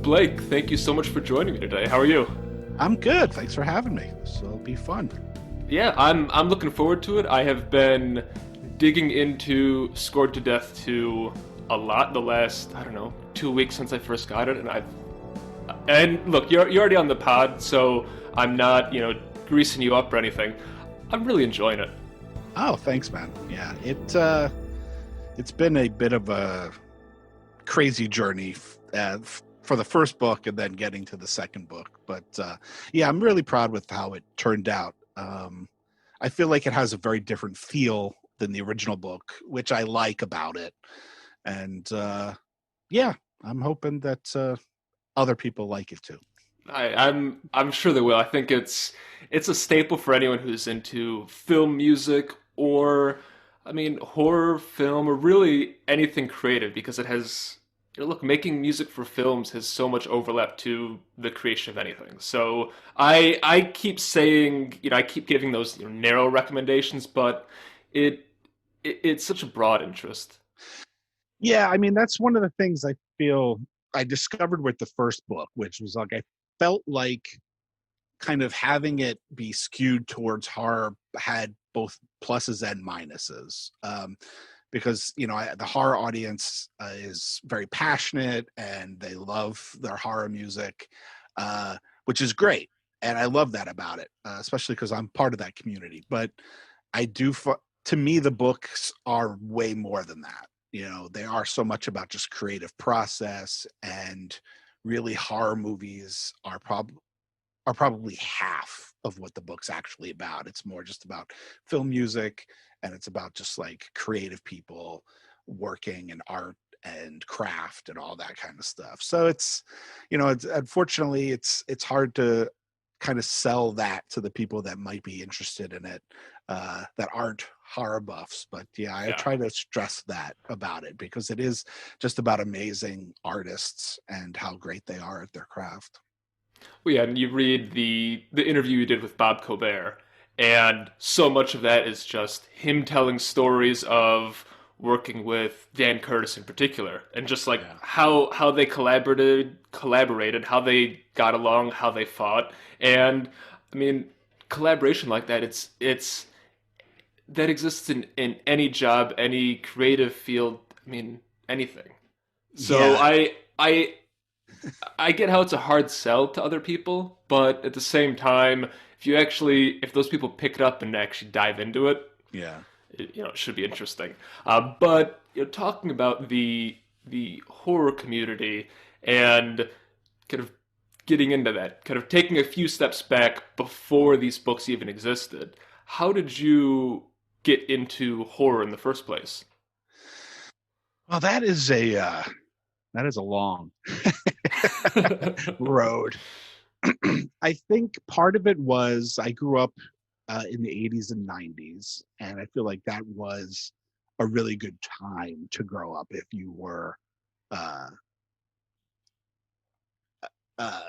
Blake, thank you so much for joining me today. How are you? I'm good. Thanks for having me. This will be fun. Yeah, I'm looking forward to it. I have been digging into Scored to Death 2 a lot the last, I don't know, 2 weeks since I first got it, and look, you're already on the pod, so I'm not, greasing you up or anything. I'm really enjoying it. Oh, thanks, man. Yeah, it's been a bit of a crazy journey for the first book and then getting to the second book. But yeah, I'm really proud with how it turned out. I feel like it has a very different feel than the original book, which I like about it. And yeah, I'm hoping that other people like it too. I'm sure they will. I think it's a staple for anyone who's into film music or, I mean, horror film or really anything creative because it has. Look, making music for films has so much overlap to the creation of anything. So I keep saying, I keep giving those narrow recommendations, but it, it's such a broad interest. Yeah, I mean, that's one of the things I feel I discovered with the first book, which was like I felt like kind of having it be skewed towards horror had both pluses and minuses. Because the horror audience is very passionate and they love their horror music, which is great, and I love that about it, especially because I'm part of that community. But I do, to me, the books are way more than that. They are so much about just creative process, and really horror movies are probably half of what the book's actually about. It's more just about film music, and it's about just like creative people working and art and craft and all that kind of stuff. So it's unfortunately it's hard to kind of sell that to the people that might be interested in it, that aren't horror buffs. But yeah, I Yeah. try to stress that about it because it is just about amazing artists and how great they are at their craft. Well, yeah, and you read the interview you did with Bob Colbert, and so much of that is just him telling stories of working with Dan Curtis in particular, and just like Yeah. how they collaborated, how they got along, how they fought, and I mean, collaboration like that, it's that exists in any job, any creative field. I mean, anything. So Yeah, I get how it's a hard sell to other people, but at the same time, if those people pick it up and actually dive into it, yeah. it should be interesting. But talking about the horror community and kind of getting into that, kind of taking a few steps back before these books even existed, how did you get into horror in the first place? Well, that is a long road. I think part of it was I grew up in the 80s and 90s, and I feel like that was a really good time to grow up if you were uh, uh,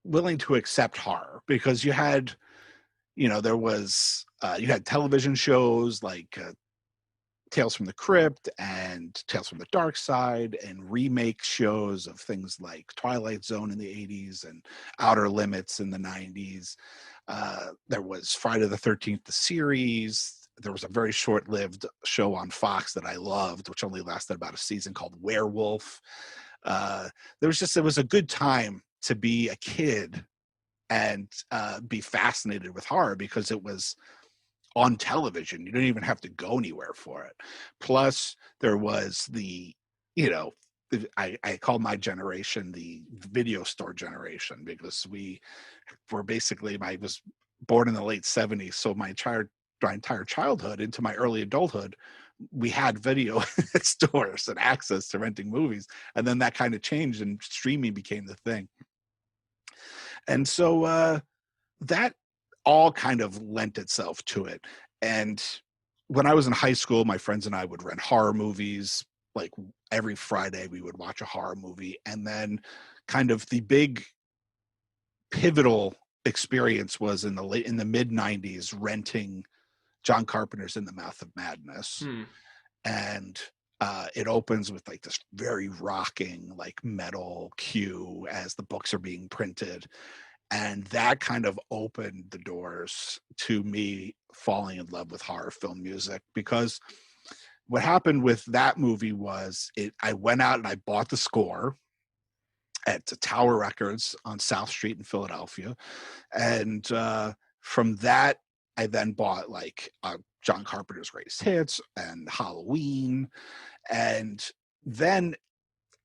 willing to accept horror, because there was you had television shows like Tales from the Crypt and Tales from the Dark Side, and remake shows of things like Twilight Zone in the 80s and Outer Limits in the 90s. There was Friday the 13th, the series. There was a very short lived show on Fox that I loved, which only lasted about a season, called Werewolf. Uh, it was a good time to be a kid and be fascinated with horror because it was on television. You didn't even have to go anywhere for it. Plus, there was you know, I call my generation the video store generation, because we were basically, I was born in the late 70s. So my entire childhood into my early adulthood, we had video stores and access to renting movies. And then that kind of changed and streaming became the thing. And so that all kind of lent itself to it. And when I was in high school, my friends and I would rent horror movies. Like every Friday, we would watch a horror movie. And then, kind of the big pivotal experience was in the mid '90s, renting John Carpenter's In the Mouth of Madness. Hmm. And It opens with like this very rocking like metal cue as the books are being printed, and that kind of opened the doors to me falling in love with horror film music. Because what happened with that movie was I went out and I bought the score at Tower Records on South Street in Philadelphia, and from that I then bought like John Carpenter's greatest hits and Halloween. And then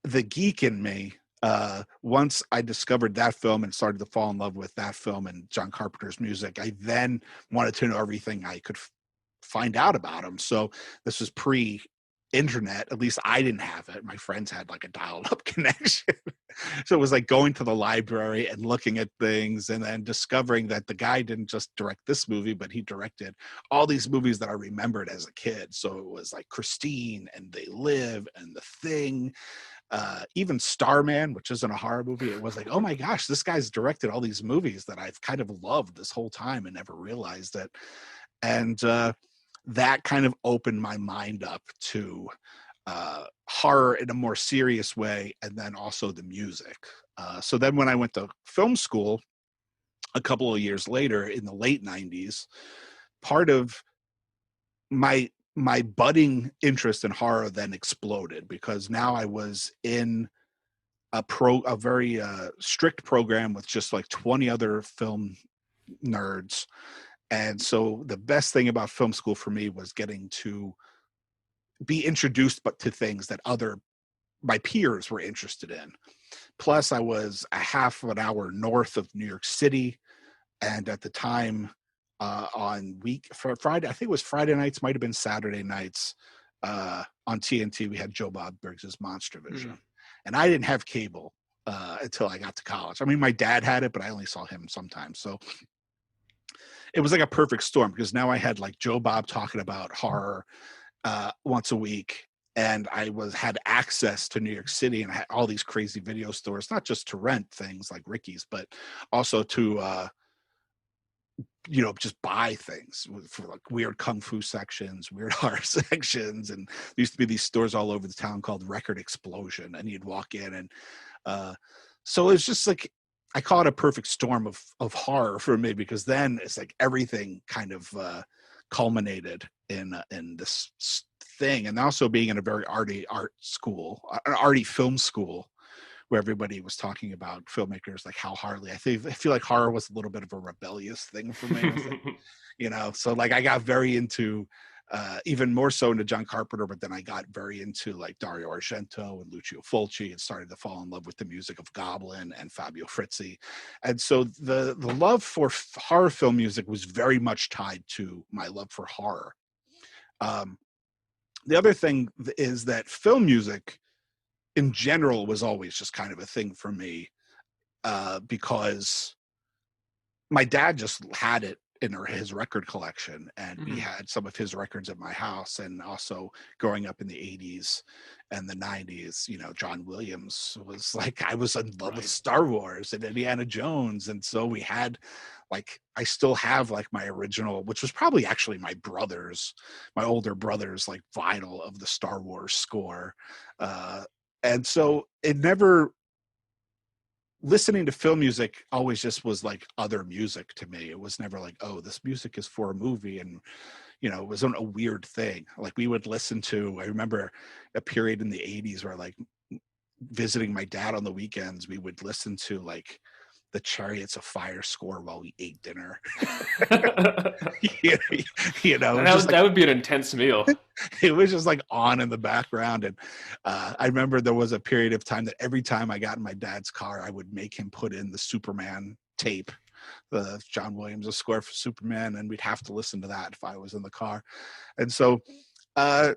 the geek in me, once I discovered that film and started to fall in love with that film and John Carpenter's music, I then wanted to know everything I could find out about him. So this was pre internet. At least I didn't have it. My friends had like a dialed up connection. So it was like going to the library and looking at things and then discovering that the guy didn't just direct this movie, but he directed all these movies that I remembered as a kid. So it was like Christine and They Live and The Thing, even Starman, which isn't a horror movie. It was like, oh my gosh, this guy's directed all these movies that I've kind of loved this whole time and never realized it. And that kind of opened my mind up to horror in a more serious way, and then also the music. So then when I went to film school a couple of years later in the late 90s, part of my budding interest in horror then exploded, because now I was in a very strict program with just like 20 other film nerds. And so the best thing about film school for me was getting to be introduced but to things that other my peers were interested in. Plus I was a half an hour north of New York City, and at the time, for Friday, I think it was Friday nights, might have been Saturday nights, on TNT, we had Joe Bob Briggs's Monster Hmm. Vision. And I didn't have cable until I got to college. I mean, my dad had it, but I only saw him sometimes. So it was like a perfect storm, because now I had like Joe Bob talking about horror once a week. And I had access to New York City, and I had all these crazy video stores, not just to rent things like Ricky's, but also to just buy things for like weird kung fu sections, weird horror sections. And there used to be these stores all over the town called Record Explosion, and you'd walk in, and uh so it's just like, I call it a perfect storm of horror for me, because then it's like everything kind of culminated in this thing. And also being in a very arty art school, an arty film school, where everybody was talking about filmmakers like Hal Hartley. I feel like horror was a little bit of a rebellious thing for me. So like I got very into even more so into John Carpenter, but then I got very into like Dario Argento and Lucio Fulci, and started to fall in love with the music of Goblin and Fabio Frizzi. And so the love for horror film music was very much tied to my love for horror. Um, the other thing is that film music in general was always just kind of a thing for me, because my dad just had it in his record collection, and we Hmm. had some of his records at my house. And also growing up in the 80s and the 90s, John Williams was like, I was in love with Right. Star Wars and Indiana Jones. And so we had like, I still have like my original, which was probably actually my older brother's like vinyl of the Star Wars score. uh and so it never listening to film music always just was like other music to me. It was never like, oh, this music is for a movie. And it wasn't a weird thing. Like we would listen to, I remember a period in the 80s where like visiting my dad on the weekends, we would listen to like the Chariots of Fire score while we ate dinner. you it was just like, That would be an intense meal. it was just like on in the background. And I remember there was a period of time that every time I got in my dad's car, I would make him put in the Superman tape, the John Williams' score for Superman, and we'd have to listen to that if I was in the car. And so uh,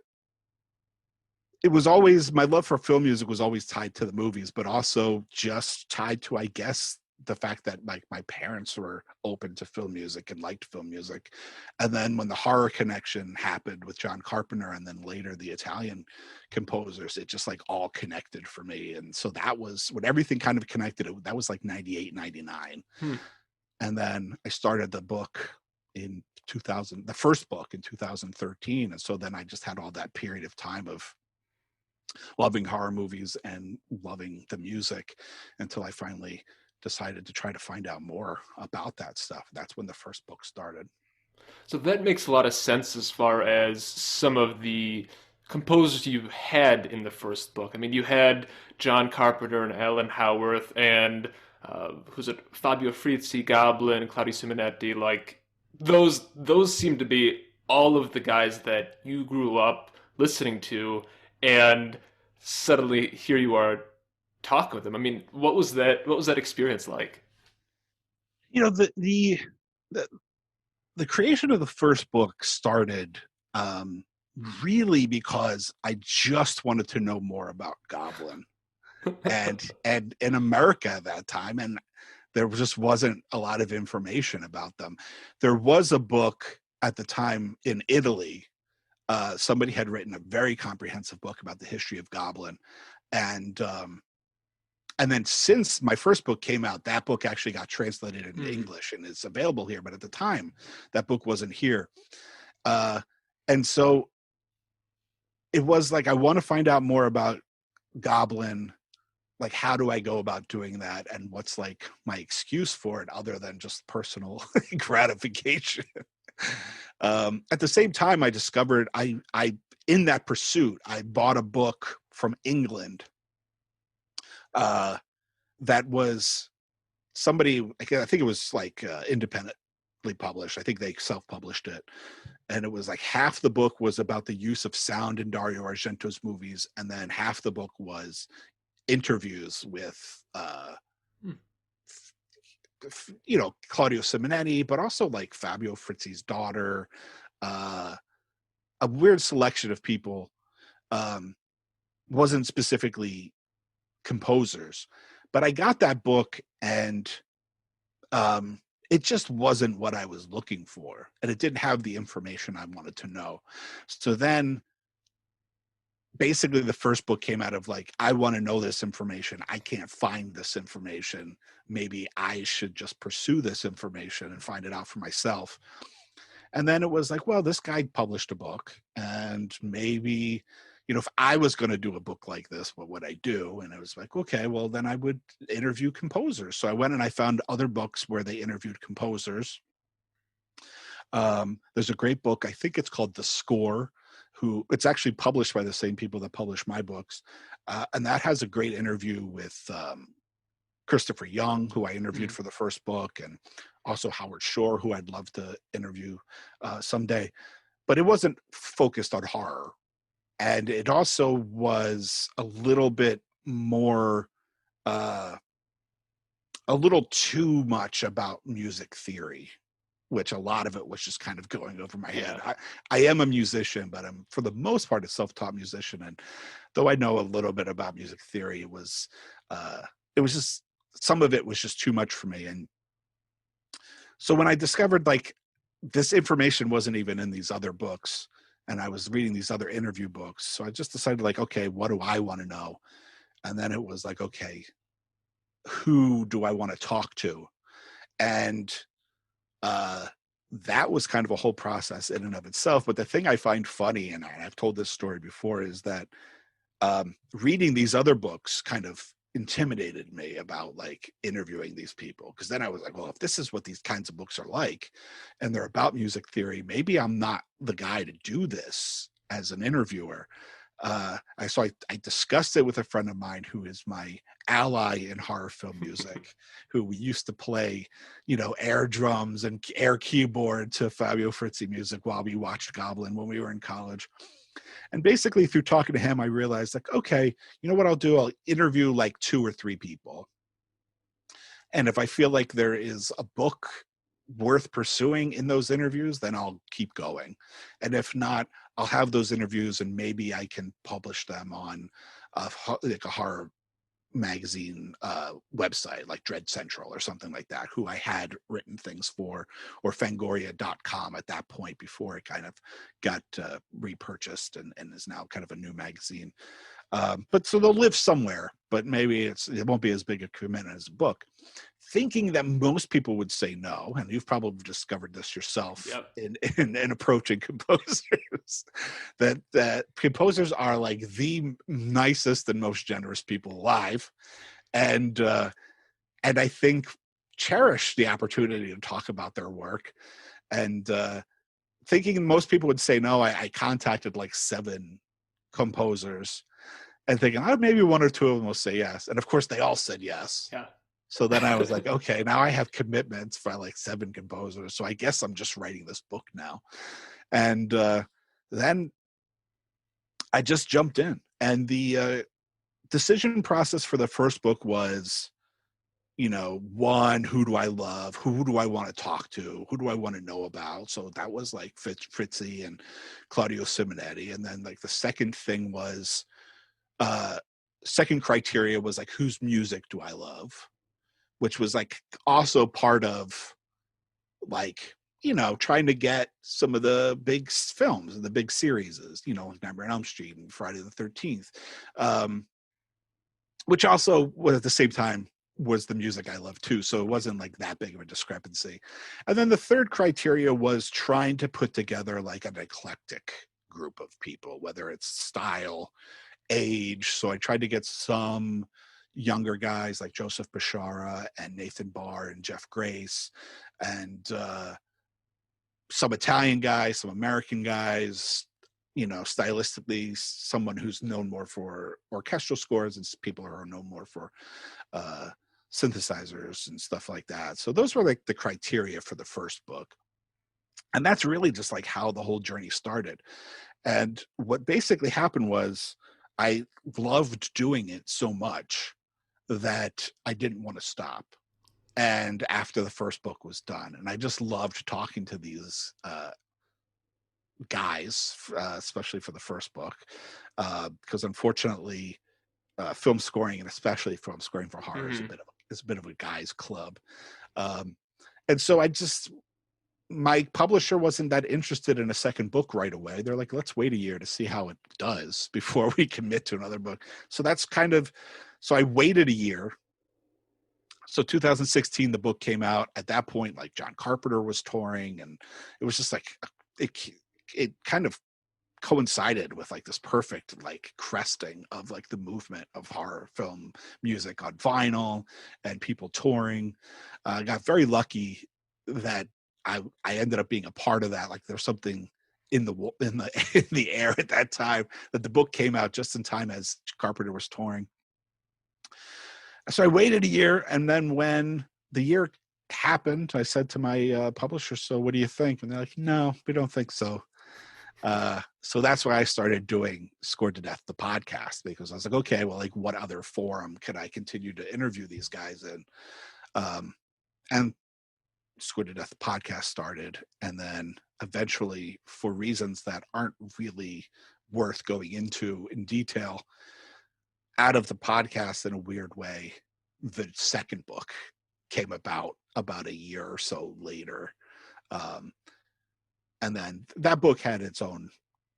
it was always, my love for film music was always tied to the movies, but also just tied to, I guess, the fact that like my parents were open to film music and liked film music. And then when the horror connection happened with John Carpenter, and then later the Italian composers, it just like all connected for me. And so that was when everything kind of connected. That was like 98, 99. Hmm. And then I started the book in 2000, the first book in 2013. And so then I just had all that period of time of loving horror movies and loving the music until I finally decided to try to find out more about that stuff. That's when the first book started. So that makes a lot of sense as far as some of the composers you had in the first book. I mean, you had John Carpenter and Alan Howarth and who's it? Fabio Frizzi, Goblin, Claudio Simonetti. Like those seem to be all of the guys that you grew up listening to, and suddenly here you are talking with them. I mean, what was that? What was that experience like? You know, the, the creation of the first book started um, really because I just wanted to know more about Goblin and in America at that time, and there just wasn't a lot of information about them. There was a book at the time in Italy. Somebody had written a very comprehensive book about the history of Goblin, and and then since my first book came out, that book actually got translated into Hmm. English and it's available here. But at the time, that book wasn't here, uh, and so it was like I want to find out more about Goblin. Like, how do I go about doing that, and what's like my excuse for it other than just personal gratification? At the same time, I discovered I in that pursuit, I bought a book from England uh, that was somebody. I think it was like independently published. I think they self-published it, and it was like half the book was about the use of sound in Dario Argento's movies, and then half the book was interviews with Hmm. Claudio Simonetti, but also like Fabio Frizzi's daughter, uh, a weird selection of people. Um, wasn't specifically composers, but I got that book and um, it just wasn't what I was looking for, and it didn't have the information I wanted to know. So then basically the first book came out of like, I want to know this information, I can't find this information, maybe I should just pursue this information and find it out for myself. And then it was like, well, this guy published a book, and maybe, if I was going to do a book like this, what would I do? And it was like, okay, well, then I would interview composers. So I went and I found other books where they interviewed composers. There's a great book, I think it's called The Score, who it's actually published by the same people that publish my books. And that has a great interview with Christopher Young, who I interviewed Hmm. for the first book, and also Howard Shore, who I'd love to interview someday. But it wasn't focused on horror. And it also was a little bit more, uh, a little too much about music theory, which a lot of it was just kind of going over my head. Yeah. I am a musician, but I'm for the most part a self-taught musician. And though I know a little bit about music theory, uh, it was just some of it was just too much for me. And so when I discovered like this information wasn't even in these other books, and I was reading these other interview books, so I just decided like, okay, what do I want to know? And then it was like, okay, who do I want to talk to? And uh, that was kind of a whole process in and of itself. But the thing I find funny, and I've told this story before, is that reading these other books kind of intimidated me about like interviewing these people, because then I was like, well, if this is what these kinds of books are like and they're about music theory, maybe I'm not the guy to do this as an interviewer. I discussed it with a friend of mine who is my ally in horror film music, who we used to play, air drums and air keyboard to Fabio Frizzi music while we watched Goblin when we were in college. And basically, through talking to him, I realized like, okay, you know what I'll do? I'll interview like two or three people, and if I feel like there is a book worth pursuing in those interviews, then I'll keep going. And if not, I'll have those interviews and maybe I can publish them on like a horror magazine website like Dread Central or something like that, who I had written things for, or Fangoria.com at that point before it kind of got repurchased and is now kind of a new magazine. But so they'll live somewhere, but maybe it won't be as big a commitment as a book. Thinking that most people would say no, and you've probably discovered this yourself Yep. in approaching composers, that composers are like the nicest and most generous people alive, and I think cherish the opportunity to talk about their work. And thinking most people would say no, I contacted like 7 composers and thinking, oh, maybe 1 or 2 of them will say yes. And of course, they all said yes. Yeah. So then I was like, okay, now I have commitments for like 7 composers. So I guess I'm just writing this book now. And then I just jumped in. And the decision process for the first book was, one, who do I love? Who do I want to talk to? Who do I want to know about? So that was like Fritzi and Claudio Simonetti. And then like the second thing was, second criteria was like, whose music do I love? Which was like also part of like, trying to get some of the big films and the big series, like Nightmare on Elm Street and Friday the 13th, which also was at the same time was the music I love too. So it wasn't like that big of a discrepancy. And then the third criteria was trying to put together like an eclectic group of people, whether it's style, age. So I tried to get some younger guys like Joseph Bashara and Nathan Barr and Jeff Grace, and some Italian guys, some American guys, stylistically, someone who's known more for orchestral scores and people who are known more for synthesizers and stuff like that. So those were like the criteria for the first book. And that's really just like how the whole journey started. And what basically happened was I loved doing it so much that I didn't want to stop. And after the first book was done, and I just loved talking to these guys, especially for the first book, because unfortunately, film scoring and especially film scoring for horror is a bit of a guys' club. And so my publisher wasn't that interested in a second book right away. They're like, let's wait a year to see how it does before we commit to another book. So so I waited a year. So 2016, the book came out. At that point, like John Carpenter was touring, and it was just like, it kind of coincided with like this perfect like cresting of like the movement of horror film music on vinyl and people touring. I got very lucky that I ended up being a part of that. Like there's something in the air at that time that the book came out just in time as Carpenter was touring. So I waited a year, and then when the year happened, I said to my publisher, "So what do you think?" And they're like, "No, we don't think so." So that's why I started doing Scored to Death, the podcast, because I was like, okay, well, like what other forum can I continue to interview these guys in? And Scored to Death, the podcast started. And then eventually, for reasons that aren't really worth going into in detail, out of the podcast in a weird way, the second book came about a year or so later. And then that book had its own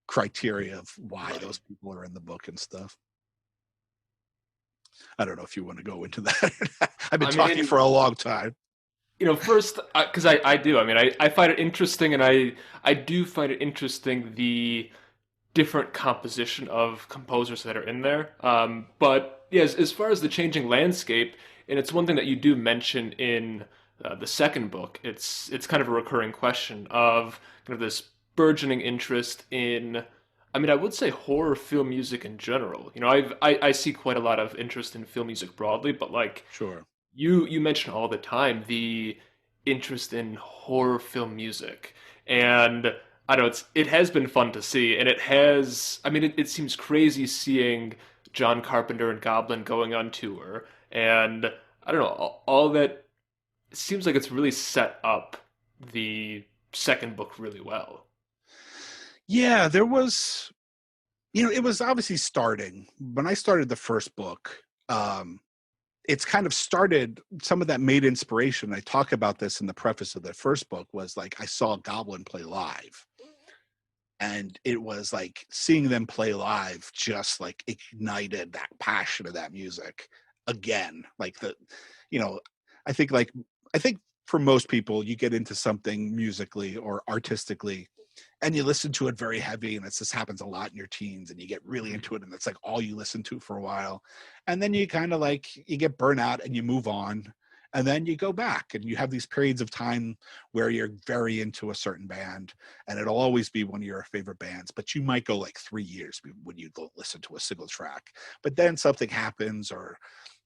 criteria of why those people are in the book and stuff. I don't know if you want to go into that. I've been talking for a long time. First, because I do. I mean, I find it interesting, and I do find it interesting the different composition of composers that are in there. But yeah, as far as the changing landscape, and it's one thing that you do mention in the second book. It's kind of a recurring question of kind of this burgeoning interest in. I mean, I would say horror film music in general. I see quite a lot of interest in film music broadly, but like Sure. you mention all the time the interest in horror film music, and I don't know, it has been fun to see, and it has. I mean, it seems crazy seeing John Carpenter and Goblin going on tour, and I don't know, all that. It seems like it's really set up the second book really well. Yeah, there was, it was obviously starting when I started the first book. It's kind of started some of that made inspiration. I talk about this in the preface of the first book was like, I saw Goblin play live. And it was like seeing them play live just like ignited that passion of that music again. Like the, you know, I think like, I think for most people, you get into something musically or artistically and you listen to it very heavy, and this happens a lot in your teens, and you get really into it and it's like all you listen to for a while, and then you kind of like you get burnt out and you move on, and then you go back and you have these periods of time where you're very into a certain band and it'll always be one of your favorite bands, but you might go like 3 years when you go listen to a single track, but then something happens or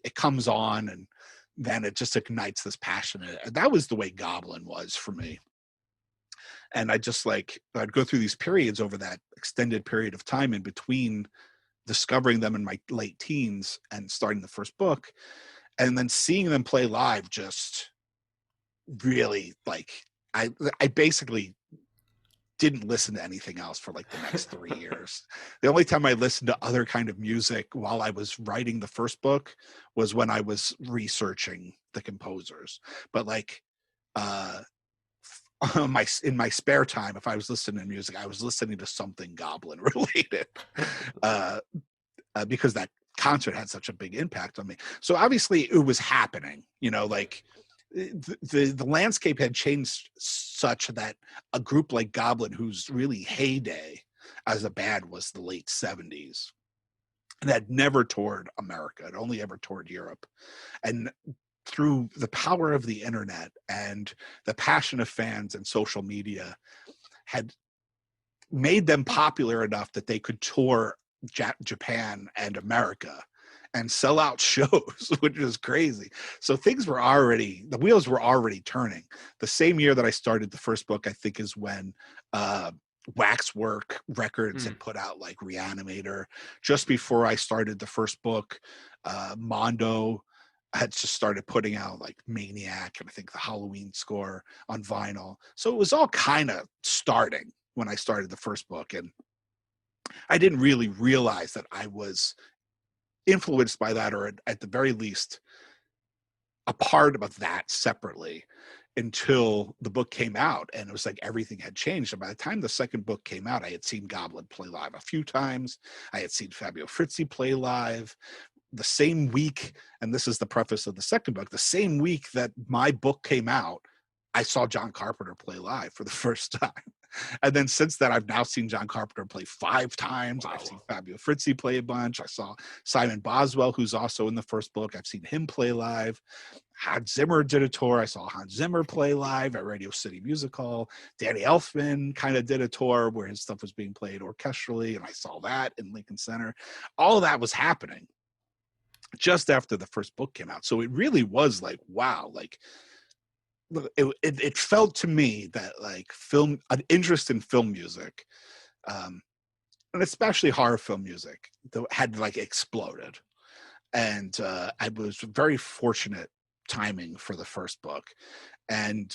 it comes on and then it just ignites this passion. And that was the way Goblin was for me. And I just like I'd go through these periods over that extended period of time in between discovering them in my late teens and starting the first book, and then seeing them play live just really like I basically didn't listen to anything else for like the next 3 years. The only time I listened to other kind of music while I was writing the first book was when I was researching the composers. But like uh in my spare time, if I was listening to music, I was listening to something Goblin related, uh, because that concert had such a big impact on me. So obviously, it was happening. You know, like the landscape had changed such that a group like Goblin, whose really heyday as a band was the late '70s, and had never toured America, had only ever toured Europe, and through the power of the internet and the passion of fans and social media had made them popular enough that they could tour Japan and America and sell out shows, which is crazy. So things were already, the wheels were already turning. The same year that I started the first book, I think, is when Waxwork Records Hmm. had put out like Reanimator. Just before I started the first book, Mondo had just started putting out like Maniac and I think the Halloween score on vinyl. So it was all kind of starting when I started the first book. And I didn't really realize that I was influenced by that, or at the very least, a part of that separately until the book came out. And it was like everything had changed. And by the time the second book came out, I had seen Goblin play live a few times. I had seen Fabio Frizzi play live. The same week, and this is the preface of the second book, the same week that my book came out, I saw John Carpenter play live for the first time. And then since then, I've now seen John Carpenter play 5 times. I've seen Wow. Fabio Frizzi play a bunch. I saw Simon Boswell, who's also in the first book. I've seen him play live. Hans Zimmer did a tour. I saw Hans Zimmer play live at Radio City Music Hall. Danny Elfman kind of did a tour where his stuff was being played orchestrally, and I saw that in Lincoln Center. All of that was happening just after the first book came out. So it really was like, wow, like it felt to me that like an interest in film music, and especially horror film music, had like exploded. And I was very fortunate timing for the first book. And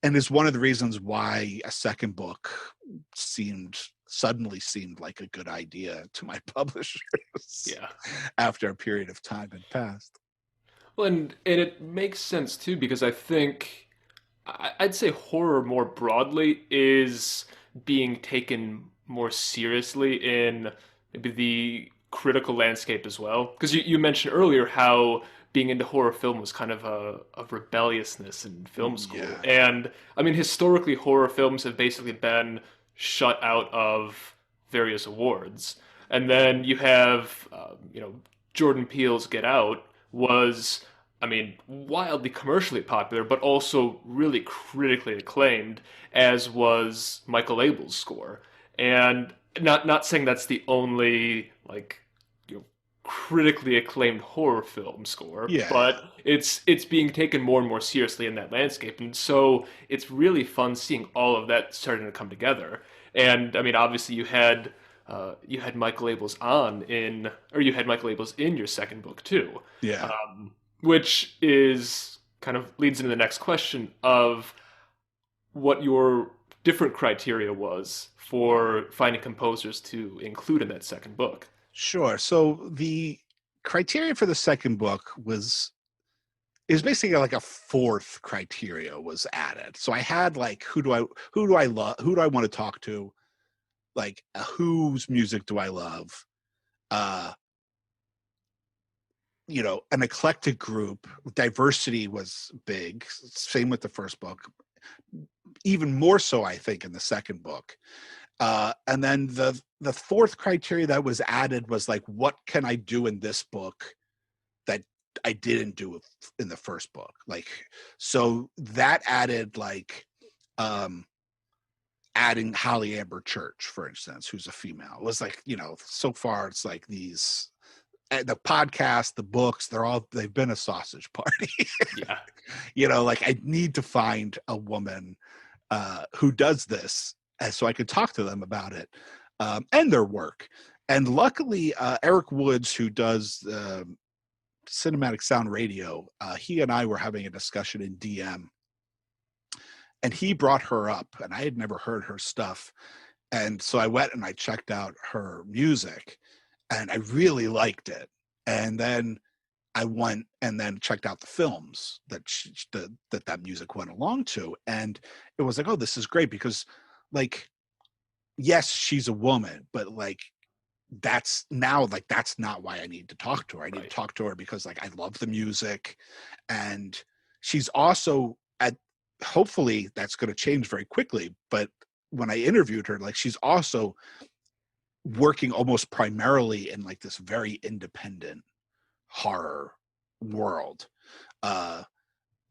is one of the reasons why a second book suddenly seemed like a good idea to my publishers Yeah. after a period of time had passed. Well, and it makes sense too because I think I'd say horror more broadly is being taken more seriously in maybe the critical landscape as well. Because you mentioned earlier how being into horror film was kind of a rebelliousness in film school. Yeah. And I mean, historically, horror films have basically been shut out of various awards. And then you have, Jordan Peele's Get Out was, I mean, wildly commercially popular, but also really critically acclaimed, as was Michael Abels' score. And not saying that's the only like critically acclaimed horror film score, Yeah, yeah. but it's being taken more and more seriously in that landscape, and so it's really fun seeing all of that starting to come together. And I mean, obviously, you had Michael Abels you had Michael Abels in your second book too, Yeah. which is kind of leads into the next question of what your different criteria was for finding composers to include in that second book. Sure. So the criteria for the second book is basically like a fourth criteria was added. So I had like who do I love, who do I want to talk to, like whose music do I love? Uh, an eclectic group. Diversity was big. Same with the first book. Even more so, I think, in the second book. And then the fourth criteria that was added was like, what can I do in this book that I didn't do in the first book? Like, so that added like adding Holly Amber Church, for instance, who's a female. It was like, so far it's like these the podcast, the books, they've been a sausage party. Yeah. Like I need to find a woman who does this, and so I could talk to them about it and their work. And luckily, Eric Woods, who does cinematic sound radio, he and I were having a discussion in DM, and he brought her up, and I had never heard her stuff. And so I went and I checked out her music, and I really liked it. And then I went and then checked out the films that music went along to, and it was like, oh, this is great, because like, yes, she's a woman, but like that's not why I need to talk to her. I need to Right. talk to her because like I love the music, and she's also hopefully that's going to change very quickly. But when I interviewed her, like she's also working almost primarily in like this very independent horror world. Uh,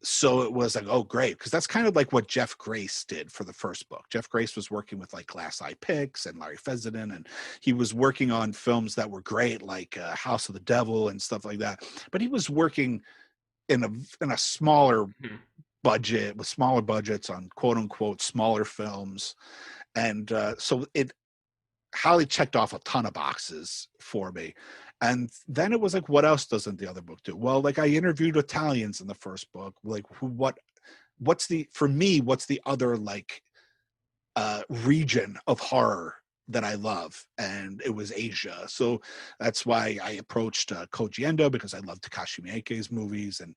so it was like, oh, great, because that's kind of like what Jeff Grace did for the first book. Jeff Grace was working with like Glass Eye Pix and Larry Fessenden, and he was working on films that were great, like House of the Devil and stuff like that. But he was working in a smaller Mhm. budget, with smaller budgets on quote unquote smaller films, and so it Holly checked off a ton of boxes for me. And then it was like, what else doesn't the other book do? Well, like I interviewed Italians in the first book. Like what's the other like region of horror that I love? And it was Asia. So that's why I approached Koji Endo, because I love Takashi Miike's movies, and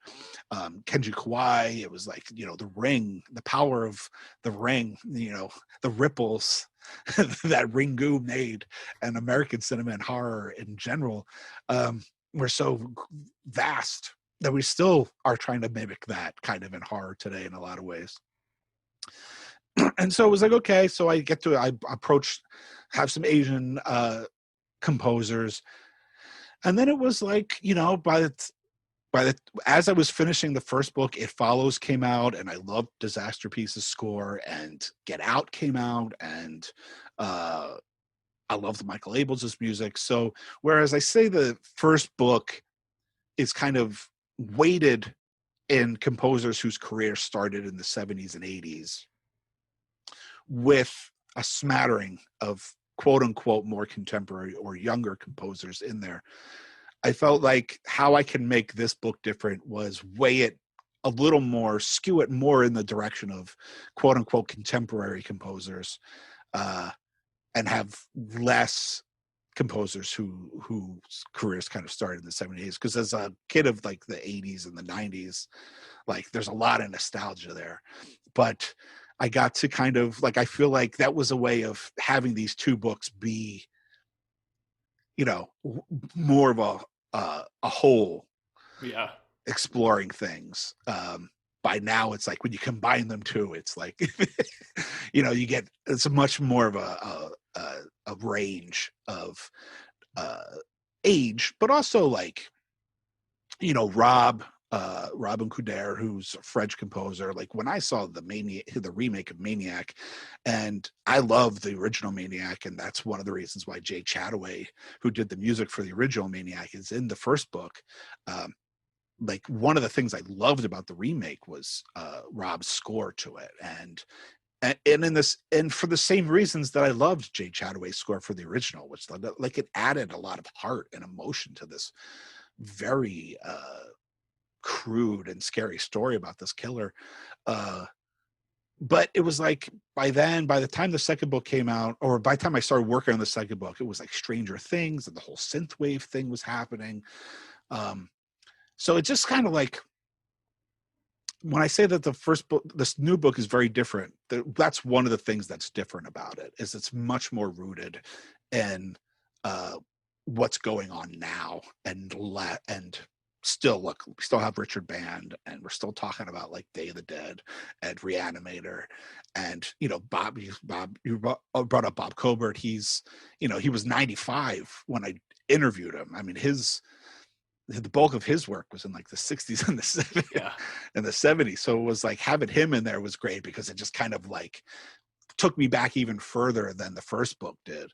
Kenji Kawai. It was like, the Ring, the power of the Ring, the ripples that Ringu made, and American cinema and horror in general were so vast that we still are trying to mimic that kind of in horror today in a lot of ways. And so it was like, okay, so I approach, have some Asian composers, and then it was like, by the as I was finishing the first book, It Follows came out, and I loved Disaster Piece's score, and Get Out came out, and uh, I loved Michael Abels' music. So whereas I say the first book is kind of weighted in composers whose career started in the 70s and 80s, with a smattering of quote unquote more contemporary or younger composers in there, I felt like how I can make this book different was weigh it a little more, skew it more in the direction of quote unquote contemporary composers, uh, and have less composers whose careers kind of started in the 70s. Because as a kid of like the 80s and the 90s, like there's a lot of nostalgia there. But I got to kind of like, I feel like that was a way of having these two books be, more of a whole, Yeah. exploring things. By now, it's like when you combine them too, it's like, you get, it's a much more of a range of uh, age, but also like, Robin Couder, who's a French composer. Like when I saw the remake of Maniac, and I love the original Maniac, and that's one of the reasons why Jay Chataway, who did the music for the original Maniac, is in the first book. Like one of the things I loved about the remake was Rob's score to it, and in this, and for the same reasons that I loved Jay Chataway's score for the original, which like it added a lot of heart and emotion to this very crude and scary story about this killer. Uh, but it was like by the time the second book came out, or by the time I started working on the second book, it was like Stranger Things and the whole synthwave thing was happening. So it just kind of like when I say that the first book, this new book is very different, that's one of the things that's different about it, is it's much more rooted in uh, what's going on now, and still, look, we still have Richard Band, and we're still talking about like Day of the Dead and Reanimator, and Bob, you brought up Bob Colbert. He's, he was 95 when I interviewed him. I mean, the bulk of his work was in like the 60s and the 70s Yeah. and the 70s. So it was like having him in there was great, because it just kind of like took me back even further than the first book did.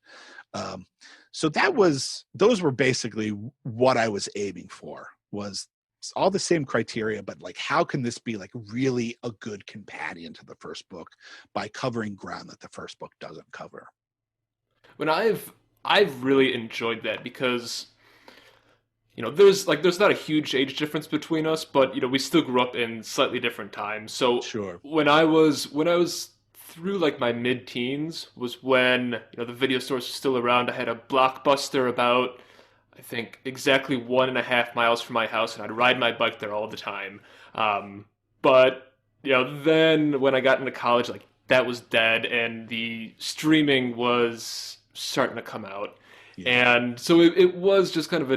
Um, so those were basically what I was aiming for, was all the same criteria, but like, how can this be like really a good companion to the first book by covering ground that the first book doesn't cover? When I've really enjoyed that because there's not a huge age difference between us, but we still grew up in slightly different times. So Sure. when I was through like my mid-teens was when the video stores were still around. I had a Blockbuster about, I think, exactly 1.5 miles from my house, and I'd ride my bike there all the time. But then when I got into college, like that was dead, and the streaming was starting to come out, Yeah. and so it was just kind of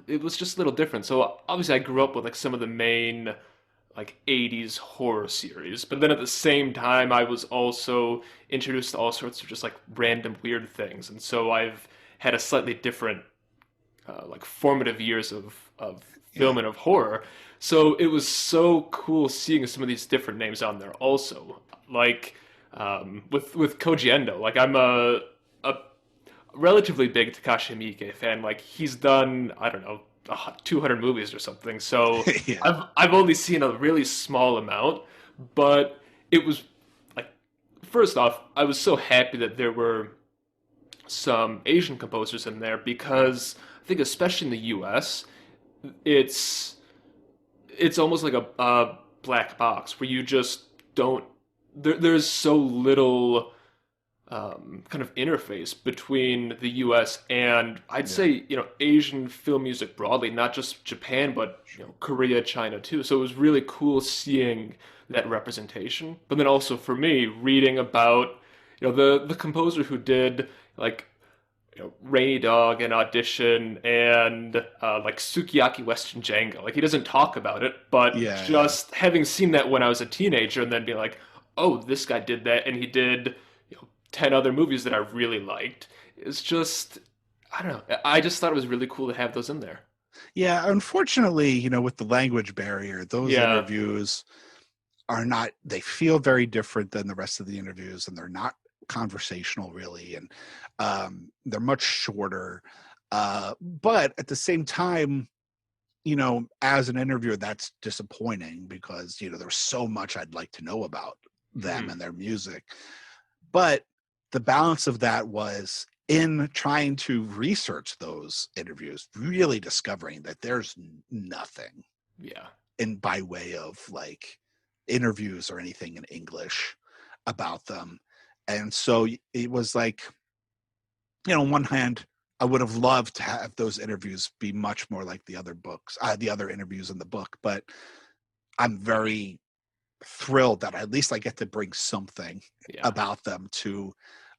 it was just a little different. So obviously, I grew up with like some of the main like 80s horror series, but then at the same time, I was also introduced to all sorts of just like random weird things, and so I've had a slightly different like formative years of Yeah. film and of horror. So it was so cool seeing some of these different names on there also. Like with Koji Endo, like I'm a relatively big Takashi Miike fan. Like he's done, I don't know, 200 movies or something. So Yeah. I've only seen a really small amount, but it was like, first off, I was so happy that there were some Asian composers in there, because I think especially in the U.S. it's it's almost like a black box where you just don't there's so little kind of interface between the U.S. and I'd Yeah. say Asian film music broadly, not just Japan, but Korea, China too. So it was really cool seeing that representation. But then also for me, reading about the composer who did like Rainy Dog and Audition and like Sukiyaki Western Django. Like he doesn't talk about it, but Yeah. Yeah. just having seen that when I was a teenager and then being like, oh, this guy did that, and he did 10 other movies that I really liked. It's just, I don't know. I just thought it was really cool to have those in there. Yeah, unfortunately, with the language barrier, those Yeah. interviews are not, they feel very different than the rest of the interviews, and they're not conversational really, and they're much shorter. But at the same time, as an interviewer, that's disappointing, because, there's so much I'd like to know about them Hmm. and their music. But the balance of that was in trying to research those interviews, really discovering that there's nothing Yeah. in by way of like interviews or anything in English about them. And so it was like, on one hand, I would have loved to have those interviews be much more like the other books, the other interviews in the book, but I'm very thrilled that at least I get to bring something Yeah. about them to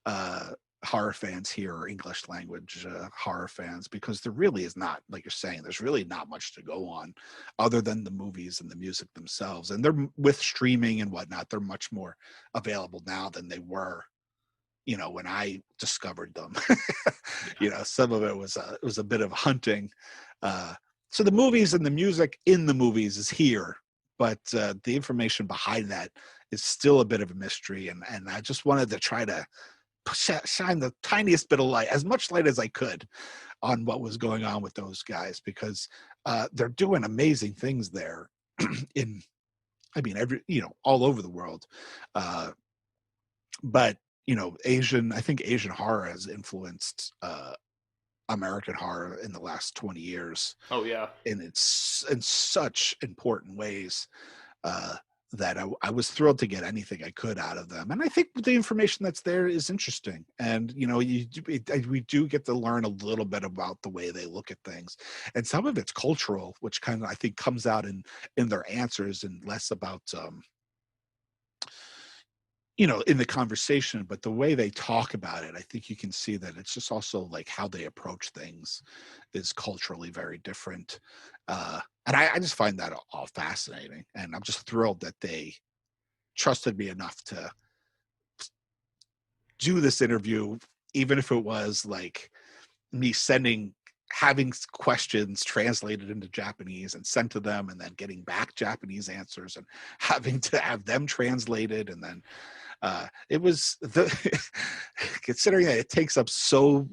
uh, horror fans here, or English language horror fans, because there really is not, like you're saying, there's really not much to go on other than the movies and the music themselves. And they're, with streaming and whatnot, they're much more available now than they were, when I discovered them. Yeah. Some of it was a bit of hunting. Uh, so the movies and the music in the movies is here, but the information behind that is still a bit of a mystery. And I just wanted to try to shine the tiniest bit of light, as much light as I could, on what was going on with those guys, because they're doing amazing things there in, I mean, all over the world. Uh, but I think Asian horror has influenced American horror in the last 20 years, Oh yeah. and it's in such important ways. Uh, that I was thrilled to get anything I could out of them. And I think the information that's there is interesting. And, you know, we do get to learn a little bit about the way they look at things. And some of it's cultural, which kind of, I think, comes out in their answers and less about, you know, in the conversation, but the way they talk about it, I think you can see that it's just also like how they approach things is culturally very different. And I just find that all fascinating. And I'm just thrilled that they trusted me enough to do this interview, even if it was like me having questions translated into Japanese and sent to them, and then getting back Japanese answers and having to have them translated. And then it was considering that it takes up so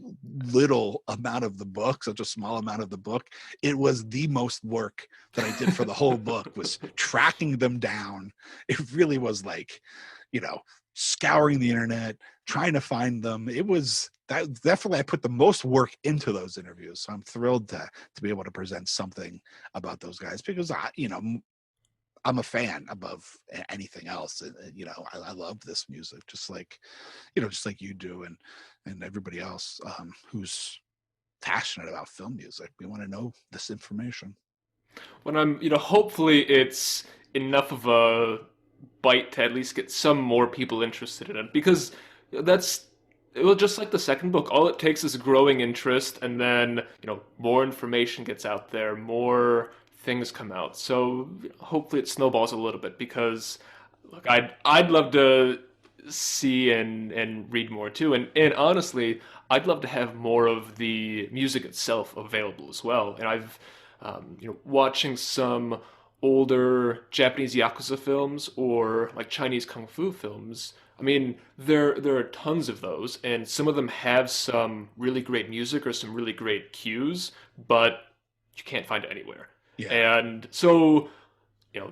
little amount of the book, such a small amount of the book, it was the most work that I did for the whole book was tracking them down. It really was like, you know, scouring the internet, trying to find them. It was that definitely I put the most work into those interviews. So I'm thrilled to be able to present something about those guys because I'm a fan above anything else. You know, I love this music, just like, you know, just like you do, and everybody else who's passionate about film music. We want to know this information. When I'm, hopefully it's enough of a bite to at least get some more people interested in it because that's well, just like the second book, all it takes is growing interest, and then more information gets out there, more things come out. So hopefully it snowballs a little bit because look, I'd love to see and read more too, and honestly, I'd love to have more of the music itself available as well. And I've watching some older Japanese Yakuza films or like Chinese Kung Fu films. I mean, there are tons of those, and some of them have some really great music or some really great cues, but you can't find it anywhere. Yeah. And so,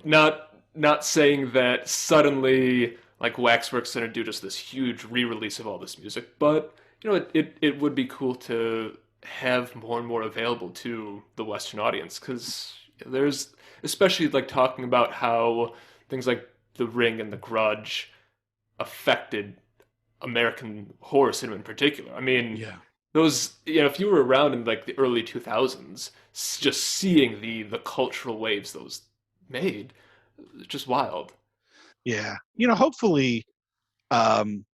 not saying that suddenly like Waxworks going to do just this huge re-release of all this music, but it would be cool to have more and more available to the Western audience because there's especially like talking about how things like The Ring and The Grudge affected American horror cinema in particular. I mean, Yeah. those if you were around in like the early 2000s, just seeing the cultural waves those made, just wild. Yeah. You know, hopefully, um,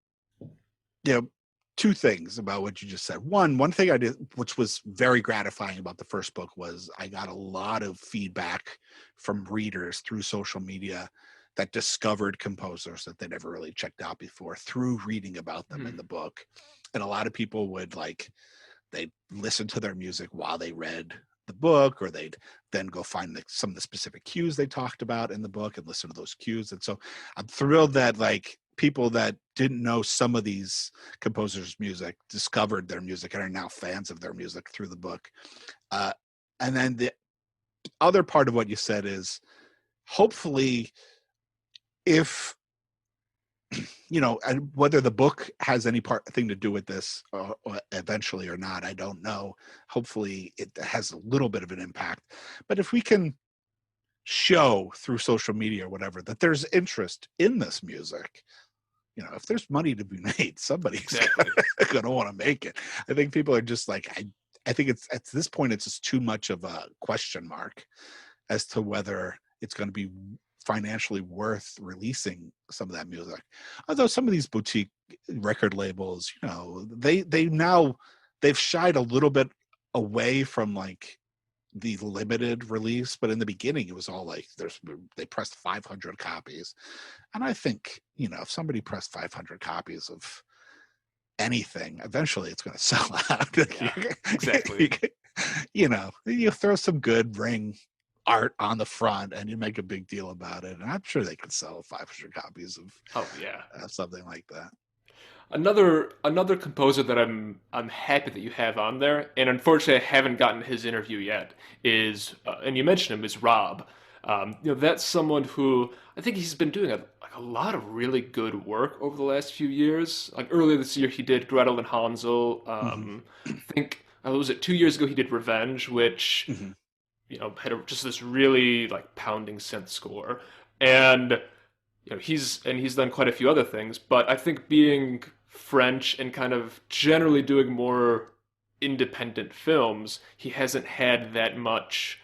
you know, two things about what you just said. One thing I did, which was very gratifying about the first book, was I got a lot of feedback from readers through social media that discovered composers that they never really checked out before through reading about them in Mhm. the book. And a lot of people would like they'd listen to their music while they read the book, or they'd then go find some of the specific cues they talked about in the book and listen to those cues. And so I'm thrilled that like people that didn't know some of these composers' music discovered their music and are now fans of their music through the book. Uh, and then the other part of what you said is hopefully if and whether the book has any thing to do with this or eventually or not, I don't know. Hopefully, it has a little bit of an impact. But if we can show through social media or whatever that there's interest in this music, if there's money to be made, somebody's Exactly. going to want to make it. I think people are just like, I think it's at this point, it's just too much of a question mark as to whether it's going to be financially worth releasing some of that music. Although some of these boutique record labels, they've shied a little bit away from like the limited release, but in the beginning it was all like they pressed 500 copies. And I think, if somebody pressed 500 copies of anything, eventually it's going to sell out. Yeah, exactly. You throw some good Ring art on the front and you make a big deal about it, and I'm sure they could sell 500 copies of Oh yeah. something like that. Another composer that I'm happy that you have on there, and unfortunately I haven't gotten his interview yet, is and you mentioned him, is Rob. That's someone who I think he's been doing a lot of really good work over the last few years. Like earlier this year, he did Gretel and Hansel. Hmm. I think was it 2 years ago he did Revenge, which Hmm. had just this really like pounding synth score. And he's done quite a few other things, but I think being French and kind of generally doing more independent films, he hasn't had that much,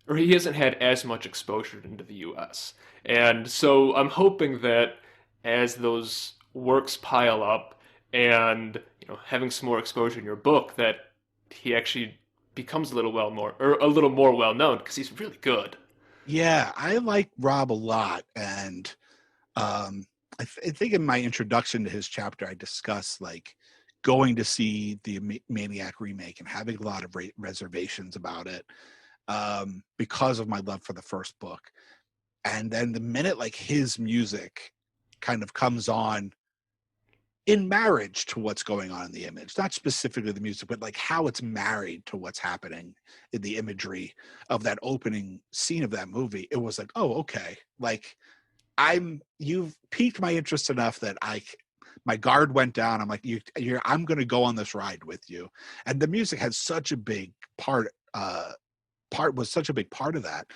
or he hasn't had as much exposure into the US. And so I'm hoping that as those works pile up and having some more exposure in your book, that he actually becomes a little well more or a little more well known because he's really good. Yeah, I like Rob a lot, and um, I think in my introduction to his chapter, I discussed like going to see the Maniac remake and having a lot of reservations about it because of my love for the first book. And then the minute like his music kind of comes on in marriage to what's going on in the image, not specifically the music, but like how it's married to what's happening in the imagery of that opening scene of that movie, it was like, oh, okay, like you've piqued my interest enough that my guard went down. I'm like, I'm going to go on this ride with you. And the music had such a big was such a big part of that.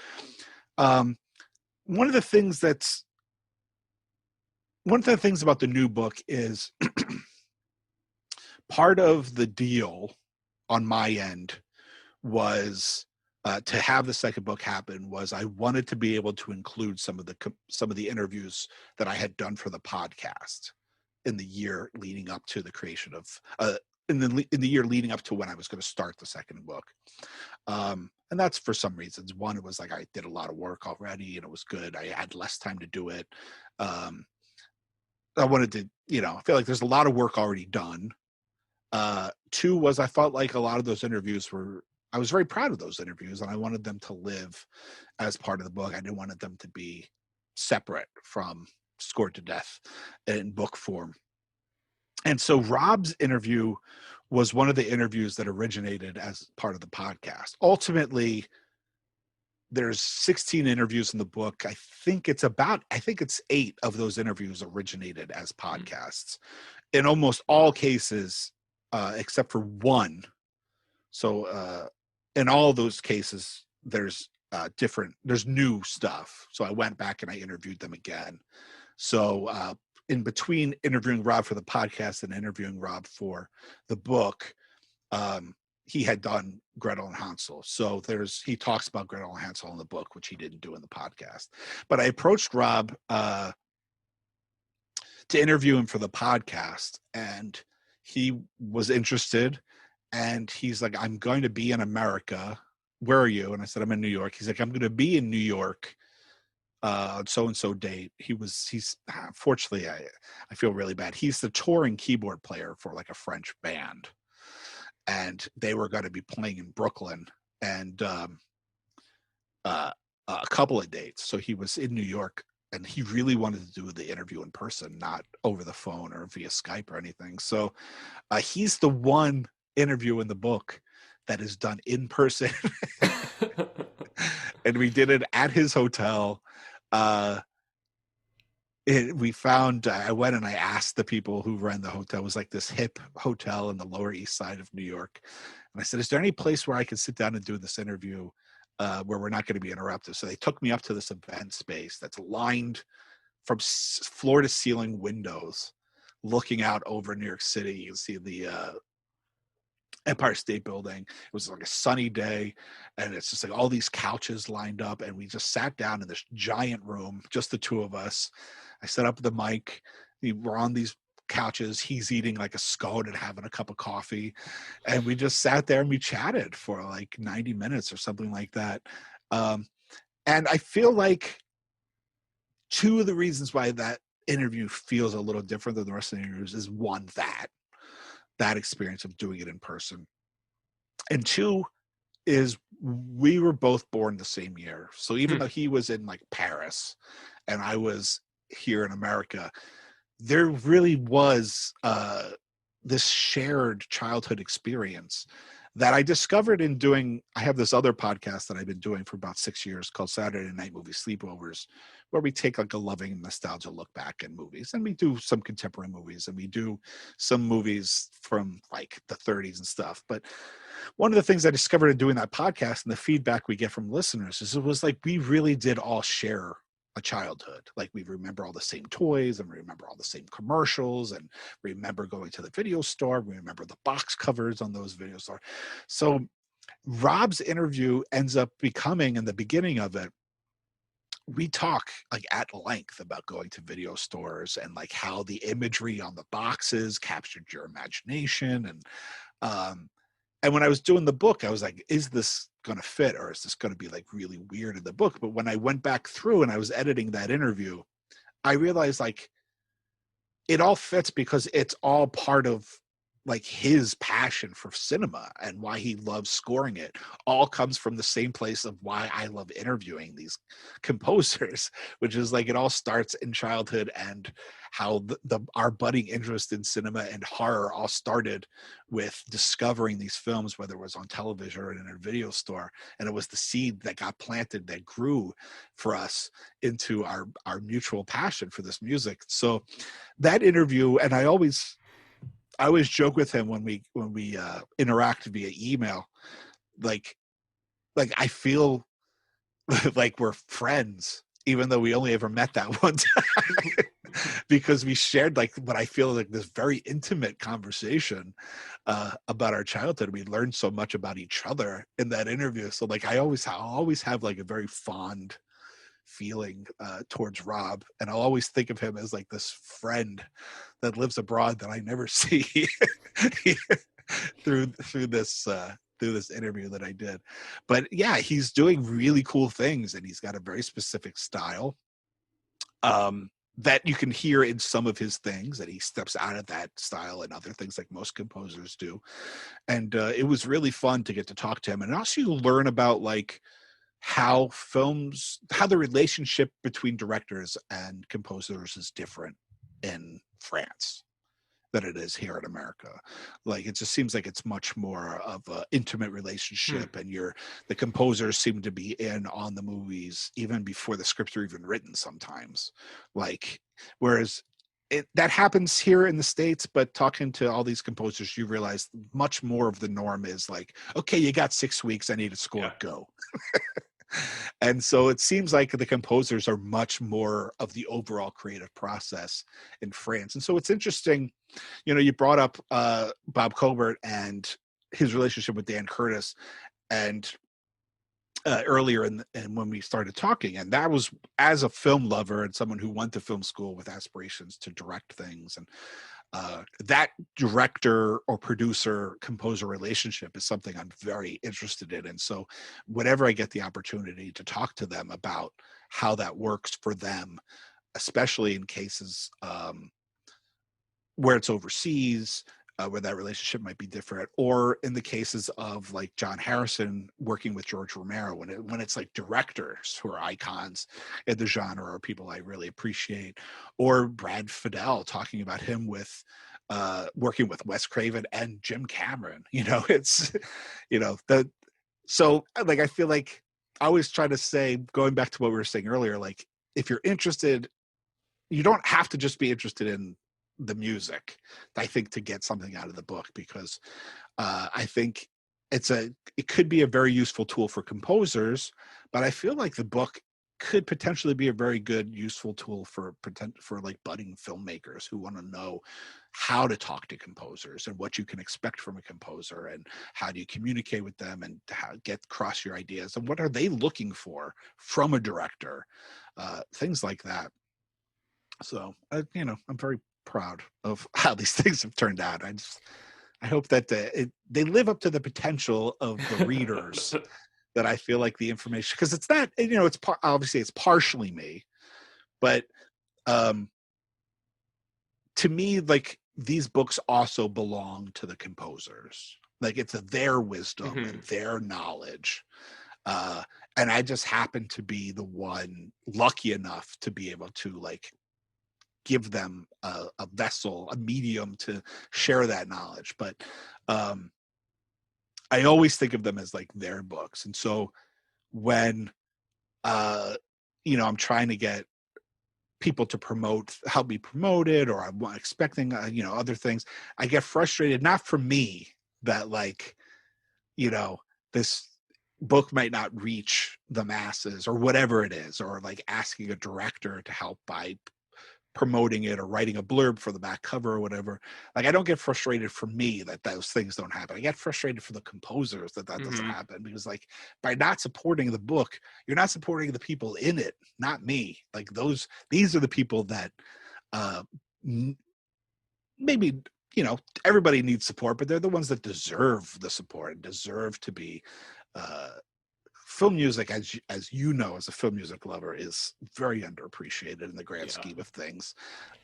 Um, one of the things that's one of the things about the new book is part of the deal on my end was to have the second book happen was I wanted to be able to include some of the interviews that I had done for the podcast in the year leading up to the creation of in the year leading up to when I was going to start the second book. And that's for some reasons. One, it was like I did a lot of work already and it was good. I had less time to do it. I wanted to, I feel like there's a lot of work already done. Two was I felt like a lot of those interviews I was very proud of those interviews and I wanted them to live as part of the book. I didn't want them to be separate from Scored to Death in book form. And so Rob's interview was one of the interviews that originated as part of the podcast. Ultimately, there's 16 interviews in the book. I think it's 8 of those interviews originated as podcasts. In almost all cases, except for one. So in all those cases, there's new stuff. So I went back and I interviewed them again. So in between interviewing Rob for the podcast and interviewing Rob for the book, he had done Gretel and Hansel. So he talks about Gretel and Hansel in the book, which he didn't do in the podcast. But I approached Rob to interview him for the podcast, and he was interested. And he's like, I'm going to be in America. Where are you? And I said, I'm in New York. He's like, I'm going to be in New York on so-and-so date. He's fortunately, I feel really bad. He's the touring keyboard player for like a French band. And they were going to be playing in Brooklyn and a couple of dates. So he was in New York and he really wanted to do the interview in person, not over the phone or via Skype or anything. So he's the one interview in the book that is done in person. And we did it at his hotel. I went and I asked the people who ran the hotel. It was like this hip hotel in the Lower East Side of New York. And I said, is there any place where I can sit down and do this interview where we're not going to be interrupted? So they took me up to this event space that's lined from floor to ceiling windows looking out over New York City. You can see the Empire State Building. It was like a sunny day, and it's just like all these couches lined up, and we just sat down in this giant room, just the two of us. I set up the mic. We were on these couches. He's eating like a scone and having a cup of coffee, and we just sat there and we chatted for like 90 minutes or something like that. And I feel like two of the reasons why that interview feels a little different than the rest of the interviews is one, that experience of doing it in person. And two is we were both born the same year. So even though he was in like Paris and I was here in America, there really was this shared childhood experience that I discovered in doing. I have this other podcast that I've been doing for about 6 years called Saturday Night Movie Sleepovers, where we take like a loving nostalgia look back at movies, and we do some contemporary movies and we do some movies from like the 30s and stuff. But one of the things I discovered in doing that podcast and the feedback we get from listeners is it was like we really did all share a childhood. Like we remember all the same toys and we remember all the same commercials and remember going to the video store. We remember the box covers on those video stores. So Rob's interview ends up becoming, in the beginning of it, we talk like at length about going to video stores and like how the imagery on the boxes captured your imagination. Um and when I was doing the book, I was like, is this going to fit, or is this going to be like really weird in the book? But when I went back through and I was editing that interview, I realized like it all fits because it's all part of like his passion for cinema and why he loves scoring it all comes from the same place of why I love interviewing these composers, which is like it all starts in childhood, and how our budding interest in cinema and horror all started with discovering these films, whether it was on television or in a video store, and it was the seed that got planted that grew for us into our mutual passion for this music. So that interview, and I always joke with him when we interact via email, like I feel like we're friends, even though we only ever met that one time, because we shared like what I feel like this very intimate conversation about our childhood. We learned so much about each other in that interview. So like I'll always have like a very fond feeling towards Rob, and I'll always think of him as like this friend that lives abroad that I never see through this interview that I did. But yeah, he's doing really cool things, and he's got a very specific style that you can hear in some of his things, that he steps out of that style and other things like most composers do. And it was really fun to get to talk to him, and also you learn about like how the relationship between directors and composers is different in France than it is here in America. Like it just seems like it's much more of an intimate relationship, and the composers seem to be in on the movies even before the scripts are even written sometimes. Like whereas that happens here in the States, but talking to all these composers, you realize much more of the norm is like, okay, you got 6 weeks, I need a score, Yeah. go. And so it seems like the composers are much more of the overall creative process in France. And so it's interesting, you brought up Bob Colbert and his relationship with Dan Curtis, and earlier and when we started talking, and that was as a film lover and someone who went to film school with aspirations to direct things, and that director or producer composer relationship is something I'm very interested in. And so whenever I get the opportunity to talk to them about how that works for them, especially in cases where it's overseas, where that relationship might be different, or in the cases of like John Harrison working with George Romero, when it's like directors who are icons in the genre or people I really appreciate, or Brad Fiedel talking about him with working with Wes Craven and Jim Cameron. It's so like I feel like I always try to say, going back to what we were saying earlier, like if you're interested, you don't have to just be interested in the music, I think, to get something out of the book, because I think it could be a very useful tool for composers, but I feel like the book could potentially be a very good, useful tool for like budding filmmakers who want to know how to talk to composers and what you can expect from a composer, and how do you communicate with them, and how get across your ideas, and what are they looking for from a director, things like that. So, I'm very proud of how these things have turned out. I hope that they live up to the potential of the readers. That I feel like the information, because it's not, it's obviously it's partially me, but to me, like these books also belong to the composers. Like it's their wisdom and their knowledge. And I just happen to be the one lucky enough to be able to like give them a vessel, a medium to share that knowledge. But I always think of them as like their books. And so when I'm trying to get people to help me promote it, or I'm expecting other things, I get frustrated, not from me, that like this book might not reach the masses or whatever it is, or like asking a director to help by promoting it or writing a blurb for the back cover or whatever. Like, I don't get frustrated for me that those things don't happen. I get frustrated for the composers that doesn't Hmm. happen, because like, by not supporting the book, you're not supporting the people in it, not me. Like, these are the people that uh maybe, everybody needs support, but they're the ones that deserve the support and deserve to be uh film music, as you know, as a film music lover, is very underappreciated in the grand Yeah. scheme of things,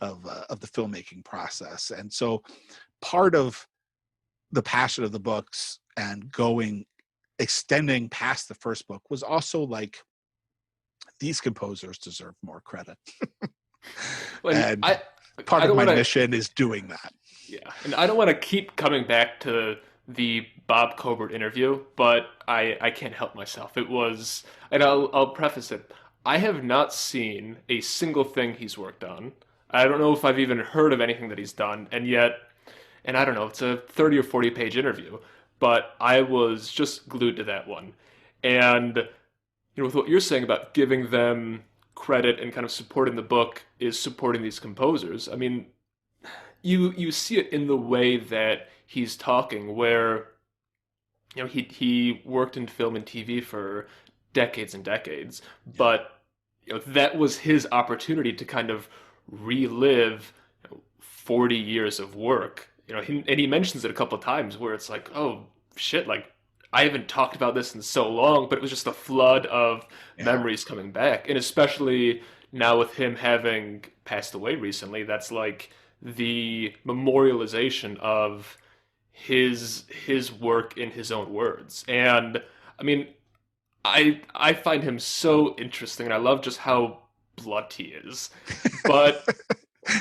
of the filmmaking process. And so part of the passion of the books and extending past the first book was also like, these composers deserve more credit. And And part I of don't my want to. mission is doing that. Yeah, and I don't want to keep coming back to the Bob Colbert interview, but I can't help myself. It was, and I'll preface it. I have not seen a single thing he's worked on. I don't know if I've even heard of anything that he's done, and yet, and I don't know, it's a 30 or 40 page interview, but I was just glued to that one. And with what you're saying about giving them credit and kind of supporting the book is supporting these composers. I mean, you see it in the way that he's talking, where he worked in film and TV for decades and decades, Yeah. but that was his opportunity to kind of relive 40 years of work. And he mentions it a couple of times where it's like, oh shit, like I haven't talked about this in so long, but it was just a flood of Yeah. memories coming back, and especially now with him having passed away recently, that's like the memorialization of his work in his own words. And I mean, I find him so interesting, and I love just how blunt he is. But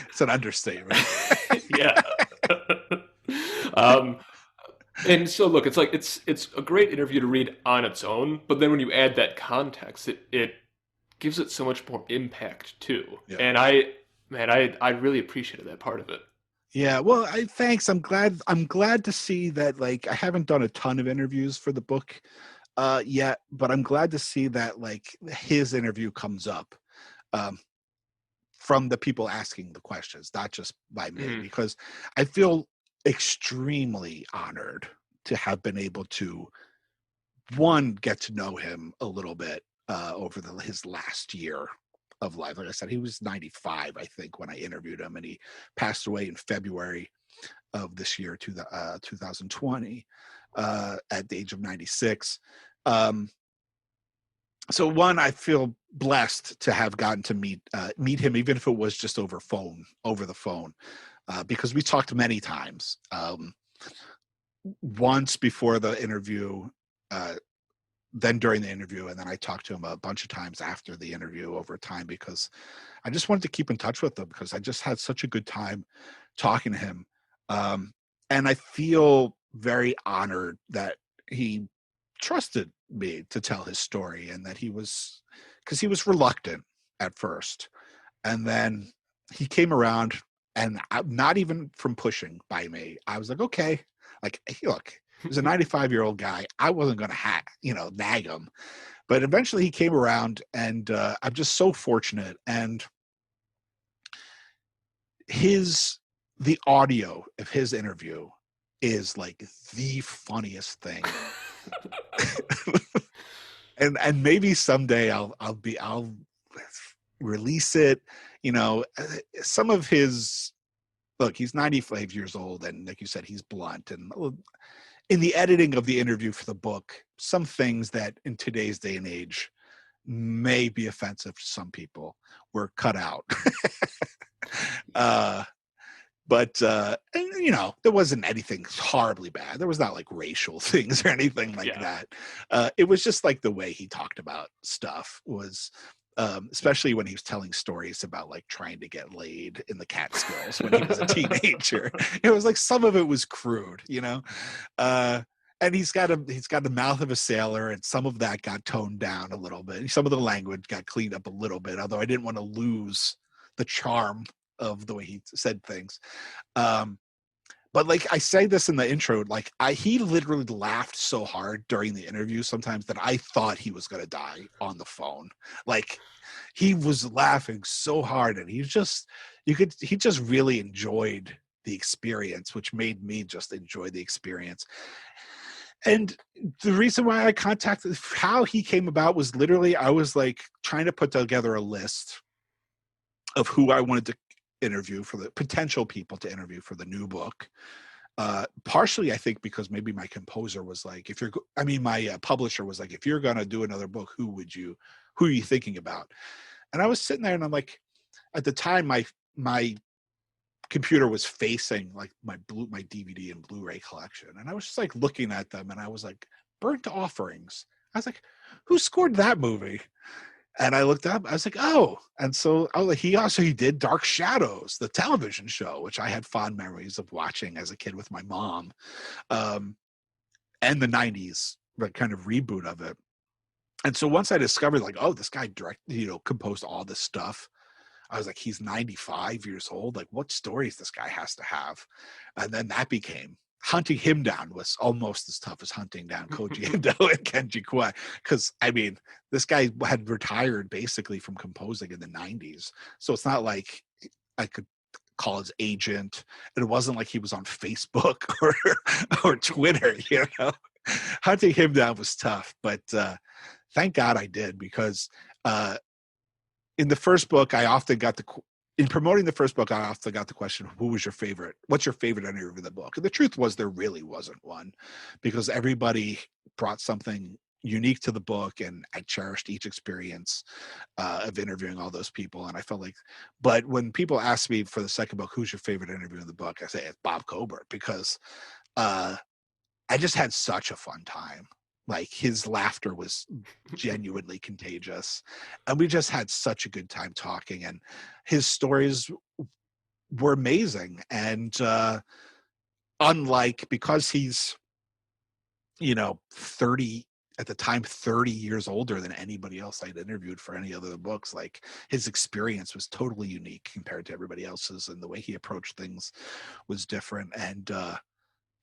It's an understatement. yeah. um, and so look, it's like it's a great interview to read on its own, but then when you add that context, it gives it so much more impact too. Yeah. And man, I really appreciated that part of it. Yeah, well, thanks. I'm glad to see that. Like, I haven't done a ton of interviews for the book yet, but I'm glad to see that like his interview comes up um from the people asking the questions, not just by me, Mhm. because I feel extremely honored to have been able to, one, get to know him a little bit over his last year of life. Like I said, he was 95, I think, when I interviewed him, and he passed away in February of this year, 2020, at the age of 96. Um, so one, I feel blessed to have gotten to meet him, even if it was just over the phone, because we talked many times. Once before the interview, uh, then during the interview, and then I talked to him a bunch of times after the interview over time, because I just wanted to keep in touch with him, because I just had such a good time talking to him. Um, and I feel very honored that he trusted me to tell his story, and that because he was reluctant at first. And then he came around, and not even from pushing by me. I was like, okay, like, hey, look, he was a 95-year-old guy. I wasn't going to nag him. But eventually he came around, and I'm just so fortunate. And his the audio of his interview is like the funniest thing. And maybe someday I'll release it. Some of his look, he's 95 years old, and like you said, he's blunt. And in the editing of the interview for the book, some things that in today's day and age may be offensive to some people were cut out. uh, but there wasn't anything horribly bad. There was not like racial things or anything like Yeah. that. It was just like the way he talked about stuff was, especially when he was telling stories about like trying to get laid in the Catskills when he was a teenager. It was like, some of it was crude. uh, and he's got the mouth of a sailor, and some of that got toned down a little bit. Some of the language got cleaned up a little bit, although I didn't want to lose the charm of the way he said things. Um, but like I say this in the intro, like he literally laughed so hard during the interview sometimes that I thought he was going to die on the phone. Like he was laughing so hard, and he just really enjoyed the experience, which made me just enjoy the experience. And the reason why I contacted, how he came about was literally, I was like trying to put together a list of who I wanted to interview for the potential people to interview for the new book. Partially, I think, because maybe my composer was like, my publisher was like, if you're going to do another book, who are you thinking about? And I was sitting there and I'm like, at the time, my computer was facing like my DVD and Blu-ray collection. And I was just like looking at them and I was like, Burnt Offerings. I was like, who scored that movie? And I looked up, I was like, oh. And so he did Dark Shadows, the television show, which I had fond memories of watching as a kid with my mom. And the 90s, like kind of reboot of it. And so once I discovered like, oh, this guy composed all this stuff, I was like, he's 95 years old. Like, what stories this guy has to have? And then that became hunting him down was almost as tough as hunting down Koji Endo and Kenji Kawai. Because, I mean, this guy had retired basically from composing in the 90s. So it's not like I could call his agent. And it wasn't like he was on Facebook or Twitter, you know? Hunting him down was tough. But thank God I did, because in the first book, in promoting the first book, I often got the question, what's your favorite entry of the book? And the truth was there really wasn't one, because everybody brought something unique to the book, and I cherished each experience of interviewing all those people. And I felt like, but when people ask me for the second book, who's your favorite interview in the book? I say it's Bob Cobert, because I just had such a fun time. Like his laughter was genuinely contagious, and we just had such a good time talking, and his stories were amazing. And unlike, because he's 30 at the time, 30 years older than anybody else I'd interviewed for any other books, like his experience was totally unique compared to everybody else's, and the way he approached things was different. And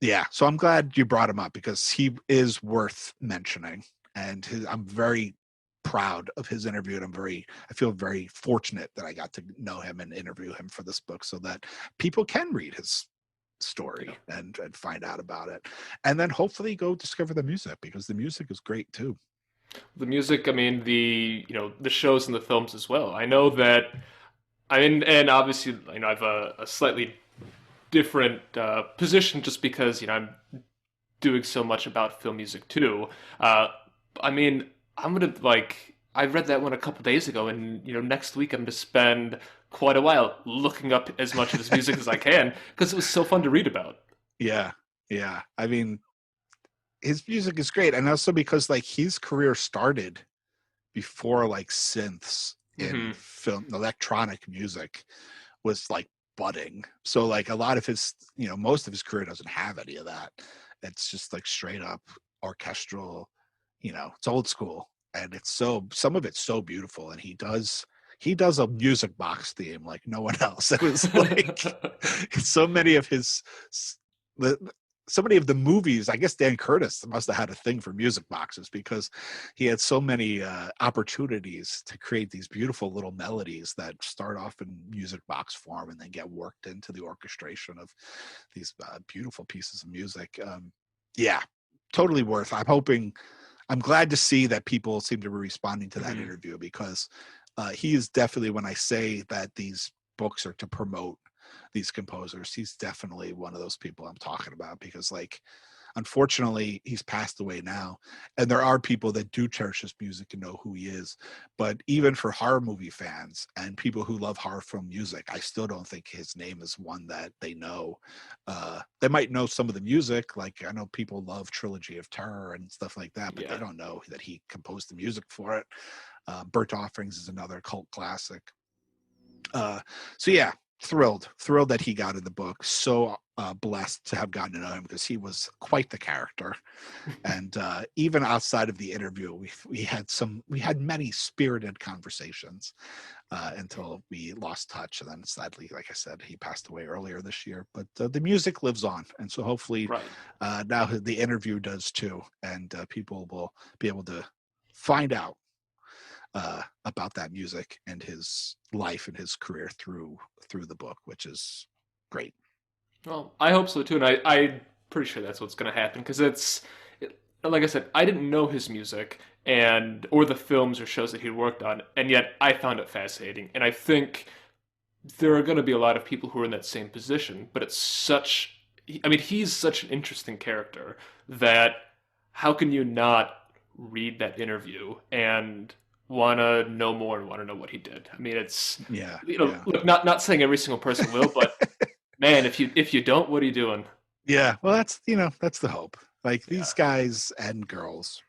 yeah, so I'm glad you brought him up, because he is worth mentioning, and I'm very proud of his interview, and I feel very fortunate that I got to know him and interview him for this book, so that people can read his story and find out about it, and then hopefully go discover the music, because the music is great too. The music, I mean, the shows and the films as well. I know that I mean, and obviously, I have a slightly different position just because I'm doing so much about film music too. Uh, I mean, I'm gonna like I read that one a couple days ago, and next week I'm gonna spend quite a while looking up as much of his music as I can because it was so fun to read about. Yeah, yeah. I mean, his music is great, and also because like his career started before like synths in Hmm. film, electronic music was like budding. So like a lot of his, most of his career doesn't have any of that. It's just like straight up orchestral, it's old school, and some of it's so beautiful. And he does a music box theme like no one else. It was like so many of his the so many of the movies. I guess Dan Curtis must have had a thing for music boxes, because he had so many opportunities to create these beautiful little melodies that start off in music box form and then get worked into the orchestration of these beautiful pieces of music. Yeah, totally worth. I'm glad to see that people seem to be responding to that Hmm. interview, because he is definitely, when I say that these books are to promote these composers, he's definitely one of those people I'm talking about, because like unfortunately he's passed away now, and there are people that do cherish his music and know who he is, but even for horror movie fans and people who love horror film music, I still don't think his name is one that they know. They might know some of the music, like I know people love Trilogy of Terror and stuff like that, but they Yeah. don't know that he composed the music for it. Burnt Offerings is another cult classic. Uh, so yeah, thrilled that he got in the book. So blessed to have gotten to know him because he was quite the character. And even outside of the interview, we had many spirited conversations until we lost touch. And then sadly, like I said, he passed away earlier this year. But the music lives on, and so hopefully Right. now the interview does too, and people will be able to find out about that music and his life and his career through the book, which is great. Well, I hope so too, and I'm pretty sure that's what's going to happen because like I said, I didn't know his music and or the films or shows that he worked on, and yet I found it fascinating. And I think there are going to be a lot of people who are in that same position, but it's such. I mean, he's such an interesting character that how can you not read that interview and want to know more and want to know what he did? I mean, it's Yeah, yeah. look, not saying every single person will, but man, if you don't, what are you doing? Yeah, well, that's the hope. Like Yeah. these guys and girls,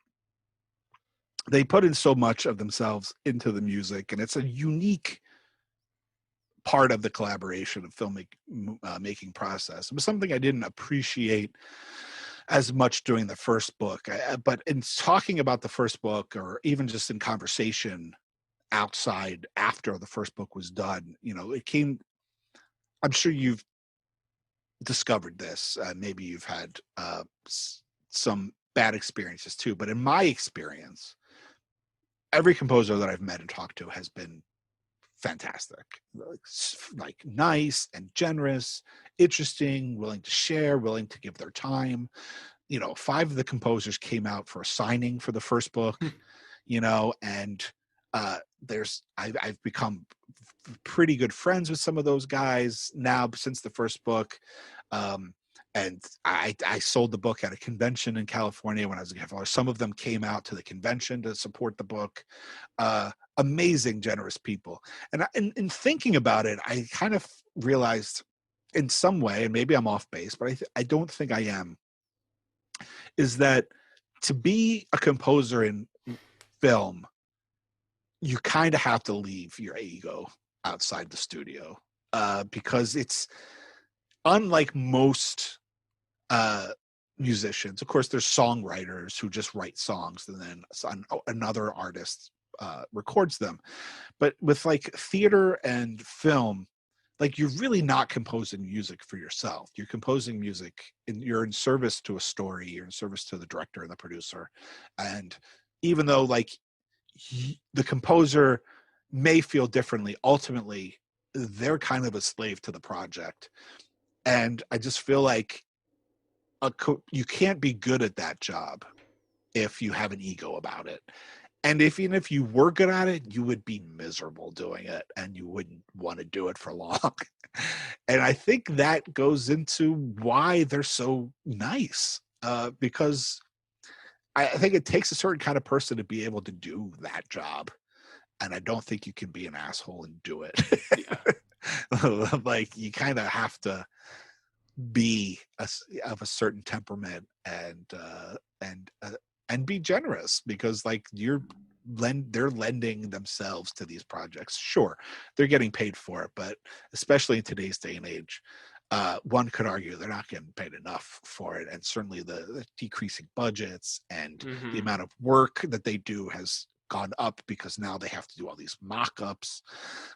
they put in so much of themselves into the music, and it's a unique part of the collaboration of making process. It was something I didn't appreciate as much during the first book, but in talking about the first book, or even just in conversation outside after the first book was done, it came. I'm sure you've discovered this. Maybe you've had some bad experiences too, but in my experience, every composer that I've met and talked to has been fantastic, like nice and generous, interesting, willing to share, willing to give their time. 5 of the composers came out for a signing for the first book, and I've become pretty good friends with some of those guys now since the first book. Um, and I sold the book at a convention in California when I was a kid. Some of them came out to the convention to support the book. Amazing, generous people. And in thinking about it, I kind of realized in some way, and maybe I'm off base, but I don't think I am, is that to be a composer in film, you kind of have to leave your ego outside the studio, because it's unlike most uh, musicians. Of course, there's songwriters who just write songs and then another artist records them. But with like theater and film, like you're really not composing music for yourself. You're composing music and you're in service to a story. You're in service to the director and the producer. And even though like the composer may feel differently, ultimately they're kind of a slave to the project. And I just feel like you can't be good at that job if you have an ego about it. And even if you were good at it, you would be miserable doing it and you wouldn't want to do it for long. And I think that goes into why they're so nice, because I think it takes a certain kind of person to be able to do that job. And I don't think you can be an asshole and do it. Yeah. Like you kind of have to be of a certain temperament and be generous, because like they're lending themselves to these projects. Sure, they're getting paid for it, but especially in today's day and age, one could argue they're not getting paid enough for it. And certainly the decreasing budgets and the Hmm. amount of work that they do has gone up, because now they have to do all these mock-ups,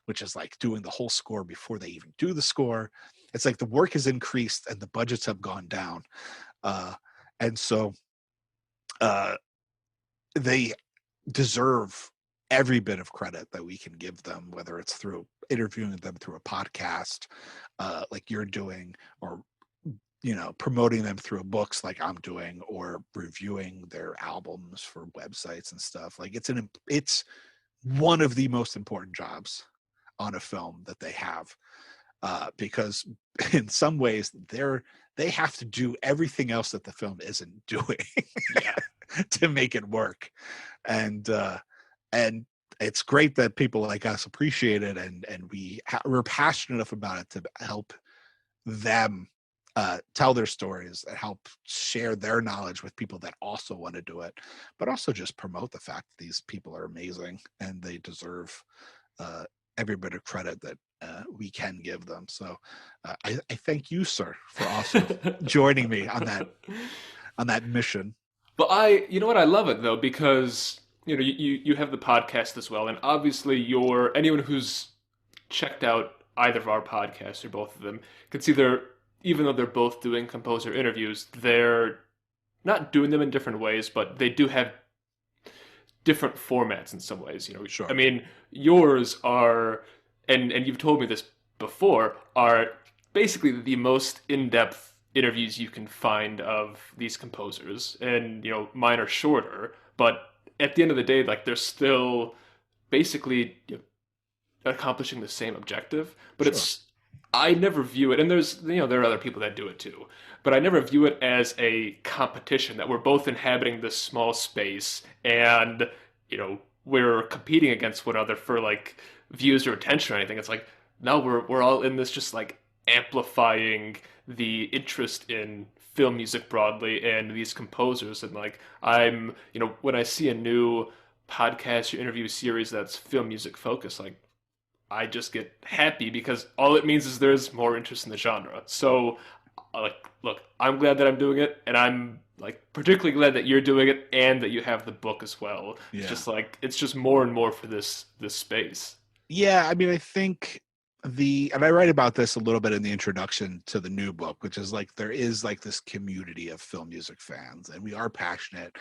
which is like doing the whole score before they even do the score. It's like the work has increased and the budgets have gone down. Uh, and so uh, they deserve every bit of credit that we can give them, whether it's through interviewing them through a podcast, like you're doing, or promoting them through books like I'm doing, or reviewing their albums for websites and stuff. Like it's one of the most important jobs on a film that they have, because in some ways they have to do everything else that the film isn't doing Yeah. to make it work. And uh and it's great that people like us appreciate it, and we're passionate enough about it to help them tell their stories and help share their knowledge with people that also want to do it, but also just promote the fact that these people are amazing and they deserve uh, every bit of credit that we can give them. So I thank you, sir, for also joining me on that mission. But you know what, I love it though because you have the podcast as well, and obviously anyone who's checked out either of our podcasts or both of them can see even though they're both doing composer interviews, they're not doing them in different ways, but they do have different formats in some ways. I Sure. mean, yours are, and you've told me this before, are basically the most in-depth interviews you can find of these composers, and mine are shorter, but at the end of the day, like they're still basically accomplishing the same objective. But Sure. it's I never view it, and there are other people that do it too, but I never view it as a competition that we're both inhabiting this small space and we're competing against one another for like views or attention or anything. It's like now we're all in this just like amplifying the interest in film music broadly and these composers. And like when I see a new podcast or interview series that's film music focused, like I just get happy because all it means is there's more interest in the genre. So, like, look, I'm glad that I'm doing it, and I'm like particularly glad that you're doing it and that you have the book as well. Yeah. It's just more and more for this space. Yeah, I mean, I think and I write about this a little bit in the introduction to the new book, which is like there is like this community of film music fans, and we are passionate.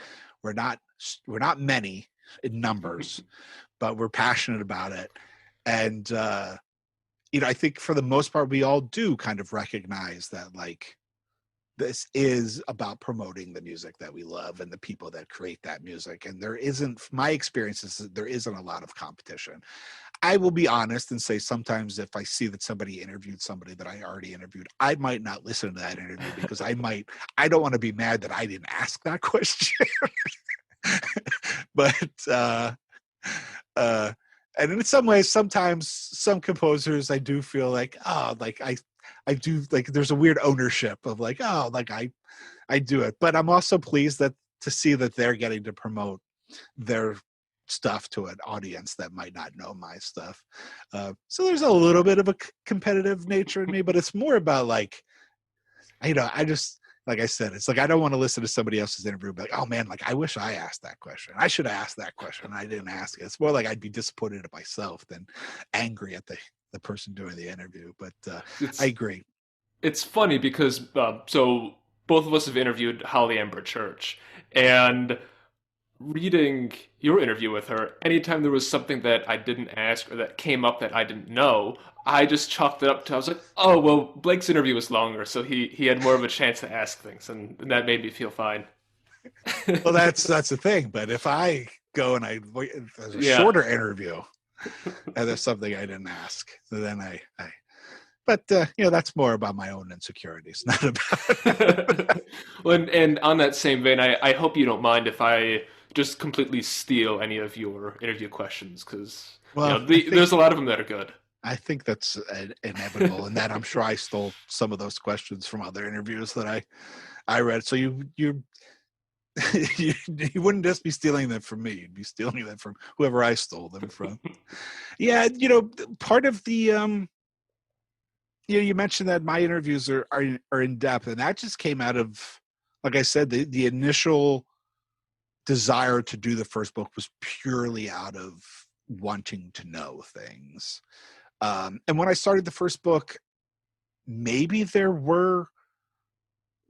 We're not many in numbers, but we're passionate about it. And I think for the most part, we all do kind of recognize that like this is about promoting the music that we love and the people that create that music. And my experience is that there isn't a lot of competition. I will be honest and say sometimes if I see that somebody interviewed somebody that I already interviewed, I might not listen to that interview because I don't want to be mad that I didn't ask that question. But uh and in some ways, sometimes some composers I do feel like, oh, like I do like there's a weird ownership of like, oh, like I do it. But I'm also pleased to see that they're getting to promote their stuff to an audience that might not know my stuff. So there's a little bit of a competitive nature in me, but it's more about like, I just, like I said, it's like I don't want to listen to somebody else's interview, but like, oh man, like I wish I asked that question. I should have asked that question. I didn't ask it. It's more like I'd be disappointed at myself than angry at the person doing the interview. But I It's agree. it's funny because so both of us have interviewed Holly Amber Church, and reading your interview with her, anytime there was something that I didn't ask or that came up that I didn't know, I just chalked it up to I was like, oh well, Blake's interview was longer, so he had more of a chance to ask things, and that made me feel fine. Well, that's the thing. But if I go and there's a Yeah. shorter interview and there's something I didn't ask, then I but that's more about my own insecurities, not about. Well, and on that same vein, I hope you don't mind if I just completely steal any of your interview questions because Well, there's a lot of them that are good. I think that's inevitable, and that I'm sure I stole some of those questions from other interviews that I read. So you you wouldn't just be stealing them from me; you'd be stealing them from whoever I stole them from. Yeah, part of the you mentioned that my interviews are in depth, and that just came out of, like I said, the initial desire to do the first book was purely out of wanting to know things. And when I started the first book, maybe there were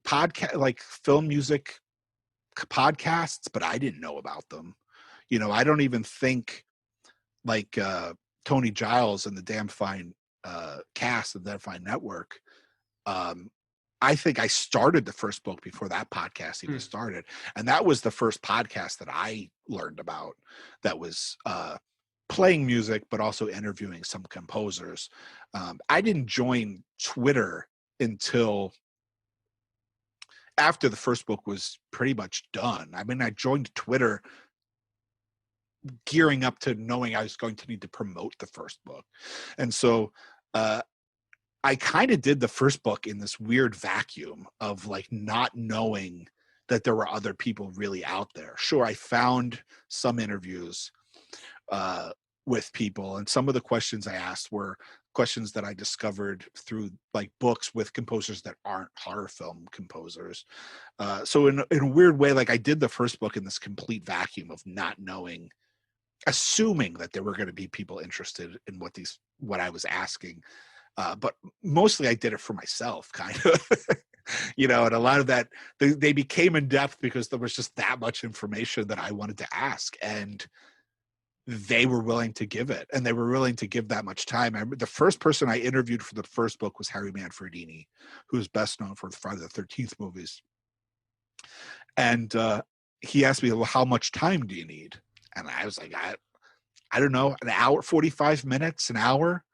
podcast like film music podcasts, but I didn't know about them. I don't even think like Tony Giles and the Damn Fine cast of the Damn Fine Network. Um, I think I started the first book before that podcast even Hmm. started, and that was the first podcast that I learned about. That was playing music, but also interviewing some composers. I didn't join Twitter until after the first book was pretty much done. I mean, I joined Twitter gearing up to knowing I was going to need to promote the first book. And so I kind of did the first book in this weird vacuum of like not knowing that there were other people really out there. Sure, I found some interviews with people, and some of the questions I asked were questions that I discovered through like books with composers that aren't horror film composers. So in a weird way, like I did the first book in this complete vacuum of not knowing, assuming that there were going to be people interested in what I was asking. But mostly I did it for myself, kind of. And a lot of that, they became in depth because there was just that much information that I wanted to ask, and they were willing to give it, and they were willing to give that much time. I remember the first person I interviewed for the first book was Harry Manfredini, who's best known for the Friday the 13th movies. And he asked me, well, how much time do you need? And I was like, I don't know, an hour, 45 minutes, an hour.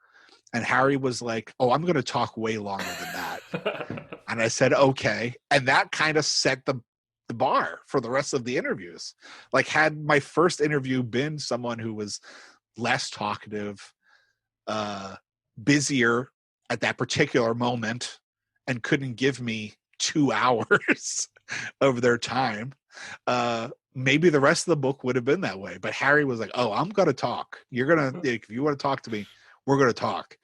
And Harry was like, oh, I'm going to talk way longer than that. And I said, okay. And that kind of set the bar for the rest of the interviews. Like, had my first interview been someone who was less talkative, busier at that particular moment, and couldn't give me 2 hours of their time, maybe the rest of the book would have been that way. But Harry was like, oh, I'm going to talk. You're going to, if you want to talk to me, we're going to talk.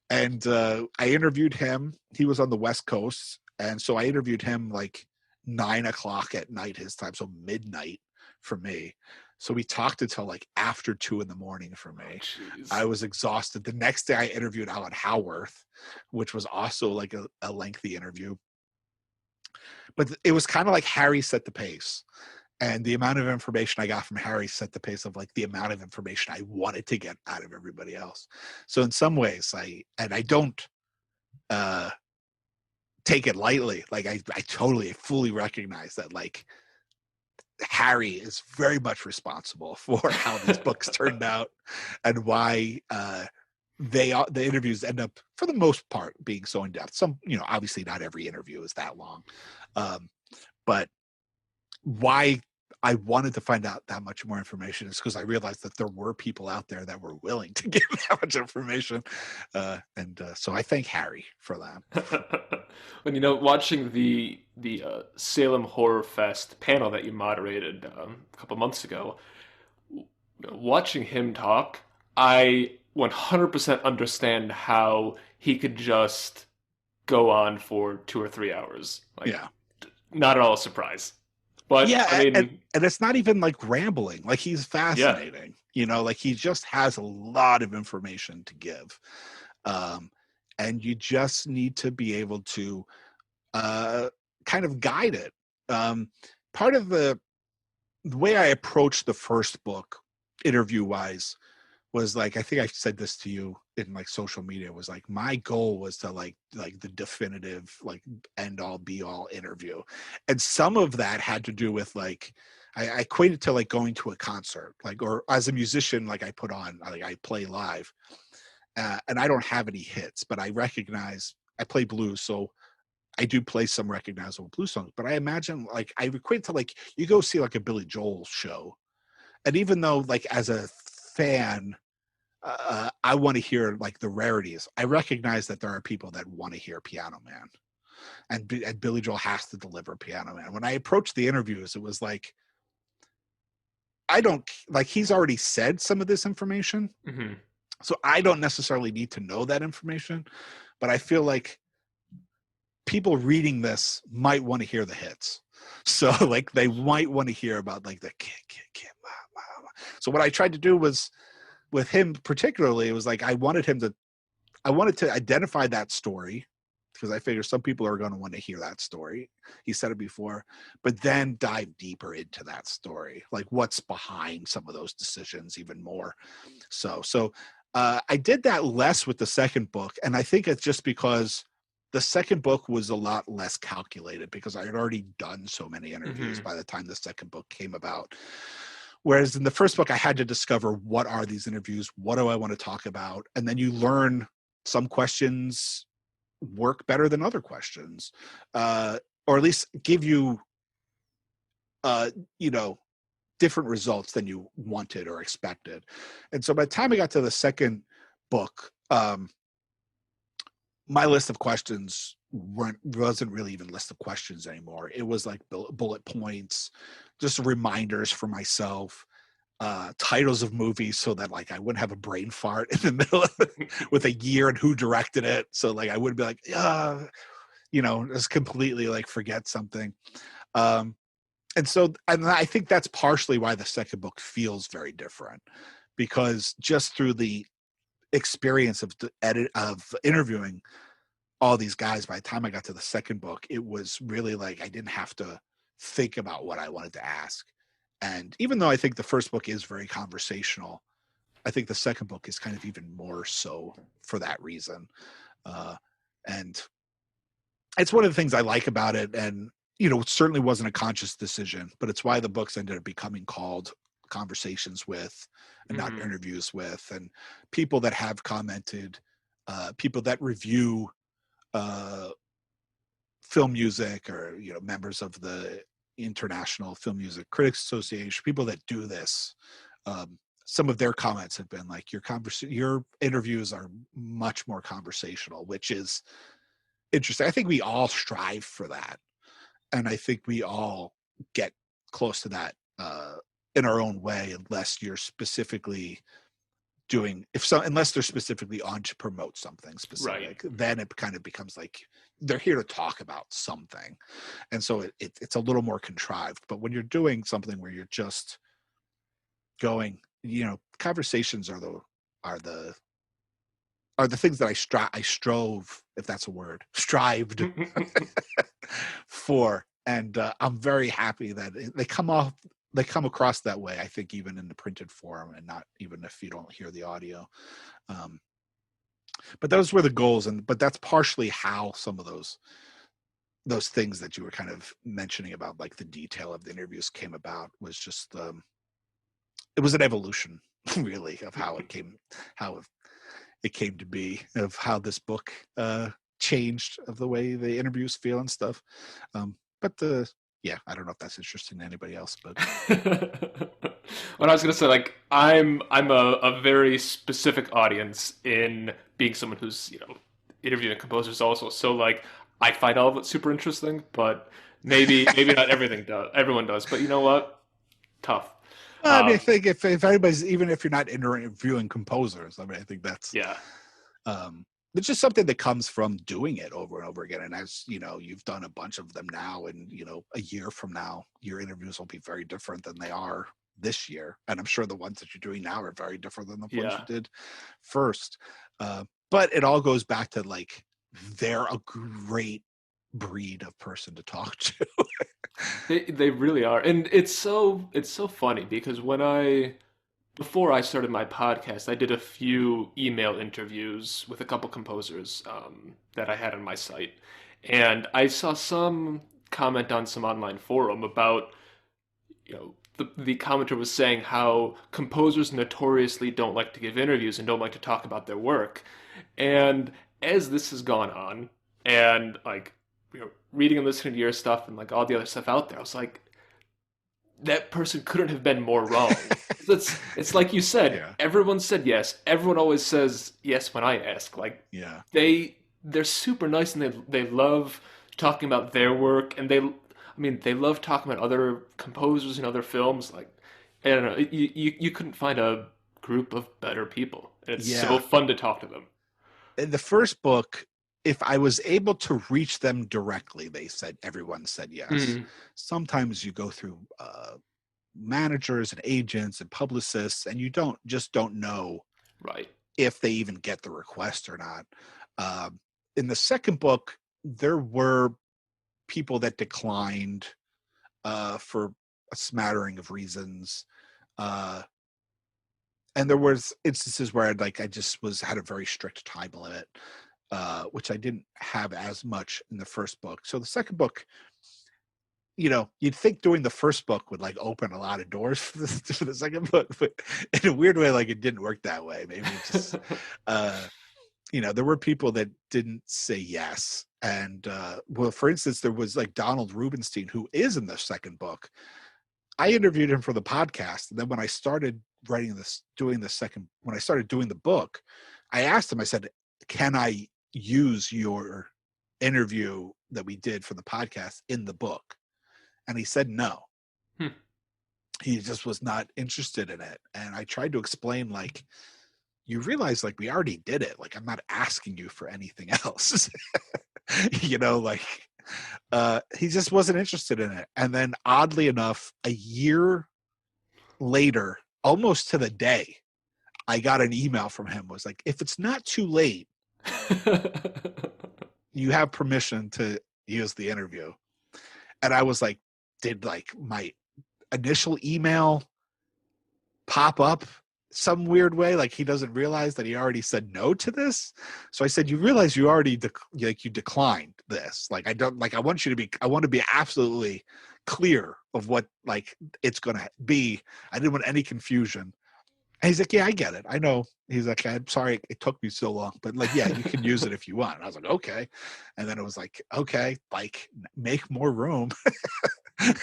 And I interviewed him. He was on the West Coast. And so I interviewed him like 9 o'clock at night his time, so midnight for me. So we talked until like after 2 a.m. for me. Oh, I was exhausted. The next day I interviewed Alan Howarth, which was also like a lengthy interview. But it was kind of like Harry set the pace. And the amount of information I got from Harry set the pace of like the amount of information I wanted to get out of everybody else. So in some ways, I don't take it lightly. Like I totally fully recognize that like Harry is very much responsible for how these books turned out and why the interviews end up for the most part being so in depth. Some, obviously not every interview is that long, but why I wanted to find out that much more information is because I realized that there were people out there that were willing to give that much information. And so I thank Harry for that. When watching the Salem Horror Fest panel that you moderated a couple months ago, watching him talk, I 100% understand how he could just go on for 2 or 3 hours. Like, Yeah. not at all a surprise. But Yeah, I mean, and it's not even like rambling. Like he's yeah. fascinating. Like he just has a lot of information to give. And you just need to be able to kind of guide it. Part of the way I approached the first book, interview wise, was like, I think I said this to you in like social media, was like my goal was to like the definitive like end all be all interview. And some of that had to do with like I equated to like going to a concert, like, or as a musician, like I put on, like I play live, and I don't have any hits, but I recognize I play blues, so I do play some recognizable blues songs. But I imagine like I equate to like you go see like a Billy Joel show, and even though like as a fan, I want to hear like the rarities. I recognize that there are people that want to hear Piano Man, and Billy Joel has to deliver Piano Man. When I approached the interviews, it was like I don't like he's already said some of this information, Hmm. so I don't necessarily need to know that information, but I feel like people reading this might want to hear the hits. So like they might want to hear about like the kid. So what I tried to do was with him particularly, it was like I wanted to identify that story because I figure some people are going to want to hear that story. He said it before, but then dive deeper into that story, like what's behind some of those decisions even more. So I did that less with the second book, and I think it's just because the second book was a lot less calculated because I had already done so many interviews Hmm. by the time the second book came about. Whereas in the first book, I had to discover what are these interviews? What do I want to talk about? And then you learn some questions work better than other questions, or at least give you, uh, you know, different results than you wanted or expected. And so by the time I got to the second book, my list of questions wasn't really even a list of questions anymore. It was like bullet points, just reminders for myself. titles of movies so that like I wouldn't have a brain fart in the middle of it with a year and who directed it. So like I wouldn't be like, just completely like forget something. Um, and I think that's partially why the second book feels very different, because just through the experience of the edit of interviewing all these guys, by the time I got to the second book, it was really like I didn't have to think about what I wanted to ask. And even though I think the first book is very conversational, I think the second book is kind of even more so for that reason. And it's one of the things I like about it. And, it certainly wasn't a conscious decision, but it's why the books ended up becoming called Conversations With and not Mm-hmm. Interviews With. And people that have commented, people that review uh, film music, or, members of the International Film Music Critics Association, people that do this, um, some of their comments have been like, your interviews are much more conversational, which is interesting. I think we all strive for that, and I think we all get close to that in our own way, unless you're specifically unless they're specifically on to promote something Right. specific, then it kind of becomes like they're here to talk about something, and so it's a little more contrived. But when you're doing something where you're just going, conversations are the are the things that I strove, if that's a word, strived for. And I'm very happy that they come across that way, I think, even in the printed form, and not even if you don't hear the audio. Um, but those were the goals, but that's partially how some of those things that you were kind of mentioning about, like the detail of the interviews, came about. Was just it was an evolution, really, of how it came to be, of how this book changed, of the way the interviews feel and stuff. But yeah, I don't know if that's interesting to anybody else, but What I was gonna say, like, I'm a very specific audience in being someone who's interviewing composers also. So like, I find all of it super interesting, but maybe not everyone does. But you know what? Tough. I mean, I Um, think if anybody's, even if you're not interviewing composers, I mean, I think that's yeah, um, it's just something that comes from doing it over and over again. And as you've done a bunch of them now, and a year from now, your interviews will be very different than they are this year. And I'm sure the ones that you're doing now are very different than the ones yeah. you did first. But it all goes back to like, they're a great breed of person to talk to. They really are, and it's so funny because before I started my podcast, I did a few email interviews with a couple composers that I had on my site, and I saw some comment on some online forum about the commenter was saying how composers notoriously don't like to give interviews and don't like to talk about their work, and as this has gone on, and like reading and listening to your stuff and like all the other stuff out there, I was like, that person couldn't have been more wrong. It's like you said, Yeah. everyone said yes. Everyone always says yes when I ask. Like Yeah. they're super nice and they love talking about their work, and they love talking about other composers and other films. Like, I don't know, you couldn't find a group of better people. And it's so Yeah. fun to talk to them. In the first book, if I was able to reach them directly, everyone said yes. Mm, Sometimes you go through managers and agents and publicists, and you don't know right. if they even get the request or not. Um, in the second book, there were people that declined for a smattering of reasons. Uh, and there was instances where I just had a very strict time limit, which I didn't have as much in the first book. So the second book, you'd think doing the first book would like open a lot of doors for the second book, but in a weird way, like it didn't work that way. Maybe it just, uh, there were people that didn't say yes. And well, for instance, there was like Donald Rubenstein, who is in the second book. I interviewed him for the podcast. And then when I started when I started doing the book, I asked him, I said, can I use your interview that we did for the podcast in the book? And he said no. Hmm. he just was not interested in it. And I tried to explain, like, you realize, like, we already did it. Like, I'm not asking you for anything else. Like, he just wasn't interested in it. And then, oddly enough, a year later, almost to the day, I got an email from him. Was like, if it's not too late, you have permission to use the interview. And I was like, did like my initial email pop up some weird way? Like, he doesn't realize that he already said no to this. So I said, you realize you already you declined this. Like, I want to be absolutely clear of what, like, it's going to be. I didn't want any confusion. And he's like, yeah, I get it. I know. He's like, I'm sorry it took me so long, but, like, yeah, you can use it if you want. And I was like, okay. And then it was like, okay, like, make more room.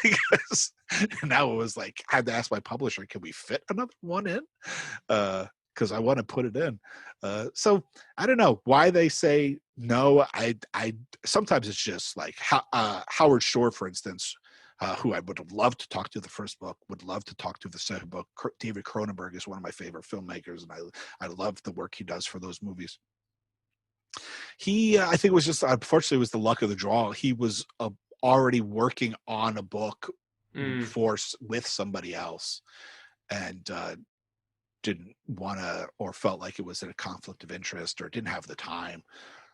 Because now it was like, I had to ask my publisher, can we fit another one in? Because I want to put it in. So I don't know why they say no. I sometimes it's just like Howard Shore, for instance, who I would have loved to talk to the first book, would love to talk to the second book. David Cronenberg is one of my favorite filmmakers, and I love the work he does for those movies. He, I think it was just, unfortunately, it was the luck of the draw. He was already working on a book with somebody else, and didn't want to, or felt like it was in a conflict of interest, or didn't have the time.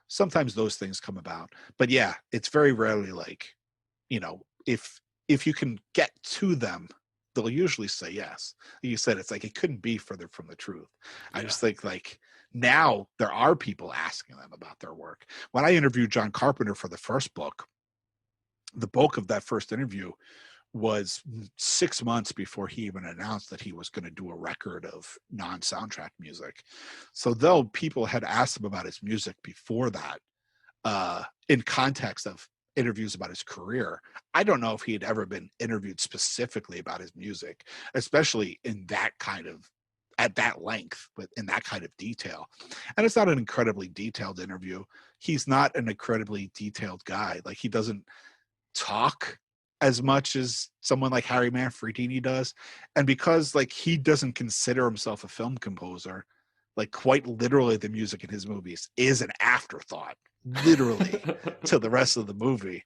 Sometimes those things come about, but yeah, it's very rarely like, if you can get to them, they'll usually say yes. You said, it's like, it couldn't be further from the truth. I just think, like, now there are people asking them about their work. When I interviewed John Carpenter for the first book, the bulk of that first interview was 6 months before he even announced that he was going to do a record of non-soundtrack music. So though people had asked him about his music before that, in context of interviews about his career, I don't know if he had ever been interviewed specifically about his music, especially in that kind of, at that length, but in that kind of detail. And it's not an incredibly detailed interview. He's not an incredibly detailed guy. Like, he doesn't talk as much as someone like Harry Manfredini does. And because, like, he doesn't consider himself a film composer, like, quite literally the music in his movies is an afterthought, literally, to the rest of the movie.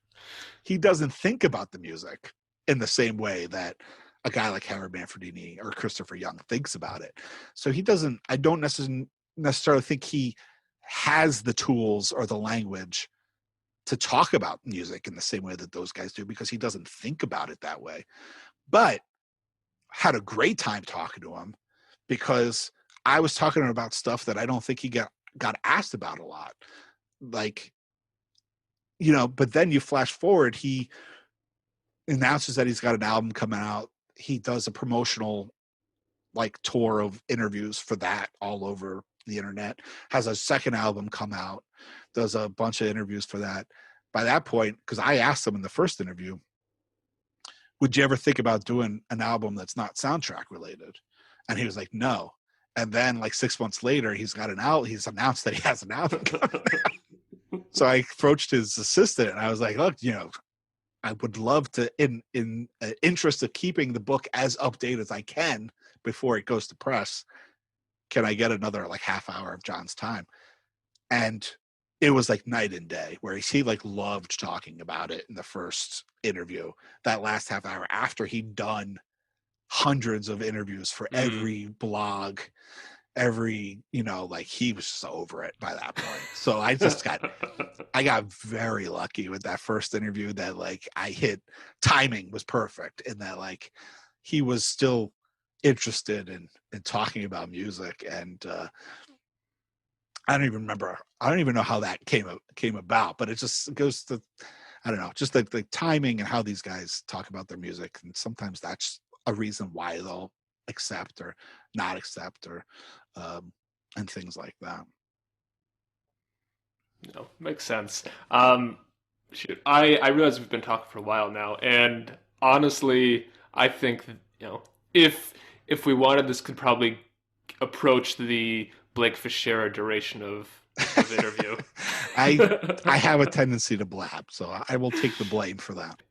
He doesn't think about the music in the same way that a guy like Harry Manfredini or Christopher Young thinks about it. So he doesn't, I don't necessarily think he has the tools or the language to talk about music in the same way that those guys do, because he doesn't think about it that way. But had a great time talking to him, because I was talking to him about stuff that I don't think he got asked about a lot. Like, but then you flash forward, he announces that he's got an album coming out. He does a promotional, like, tour of interviews for that all over the internet, has a second album come out, does a bunch of interviews for that. By that point, because I asked him in the first interview, would you ever think about doing an album that's not soundtrack related? And he was like, no. And then, like, 6 months later, he's announced that he has an album. So I approached his assistant and I was like, look, I would love to, in interest of keeping the book as updated as I can before it goes to press, can I get another, like, half hour of John's time? And it was like night and day, where he like loved talking about it in the first interview. That last half hour, after he'd done hundreds of interviews for every blog, every, like, he was just over it by that point. So I got very lucky with that first interview, that, like, timing was perfect, and that, like, he was still interested in talking about music. And I don't even know how that came about, but it just goes to, I don't know, just the timing and how these guys talk about their music. And sometimes that's a reason why they'll accept or not accept, or and things like that. Makes sense. Shoot, I realize we've been talking for a while now, and honestly, I think that, if we wanted, this could probably approach the Blake Fichera duration of interview. I have a tendency to blab, so I will take the blame for that.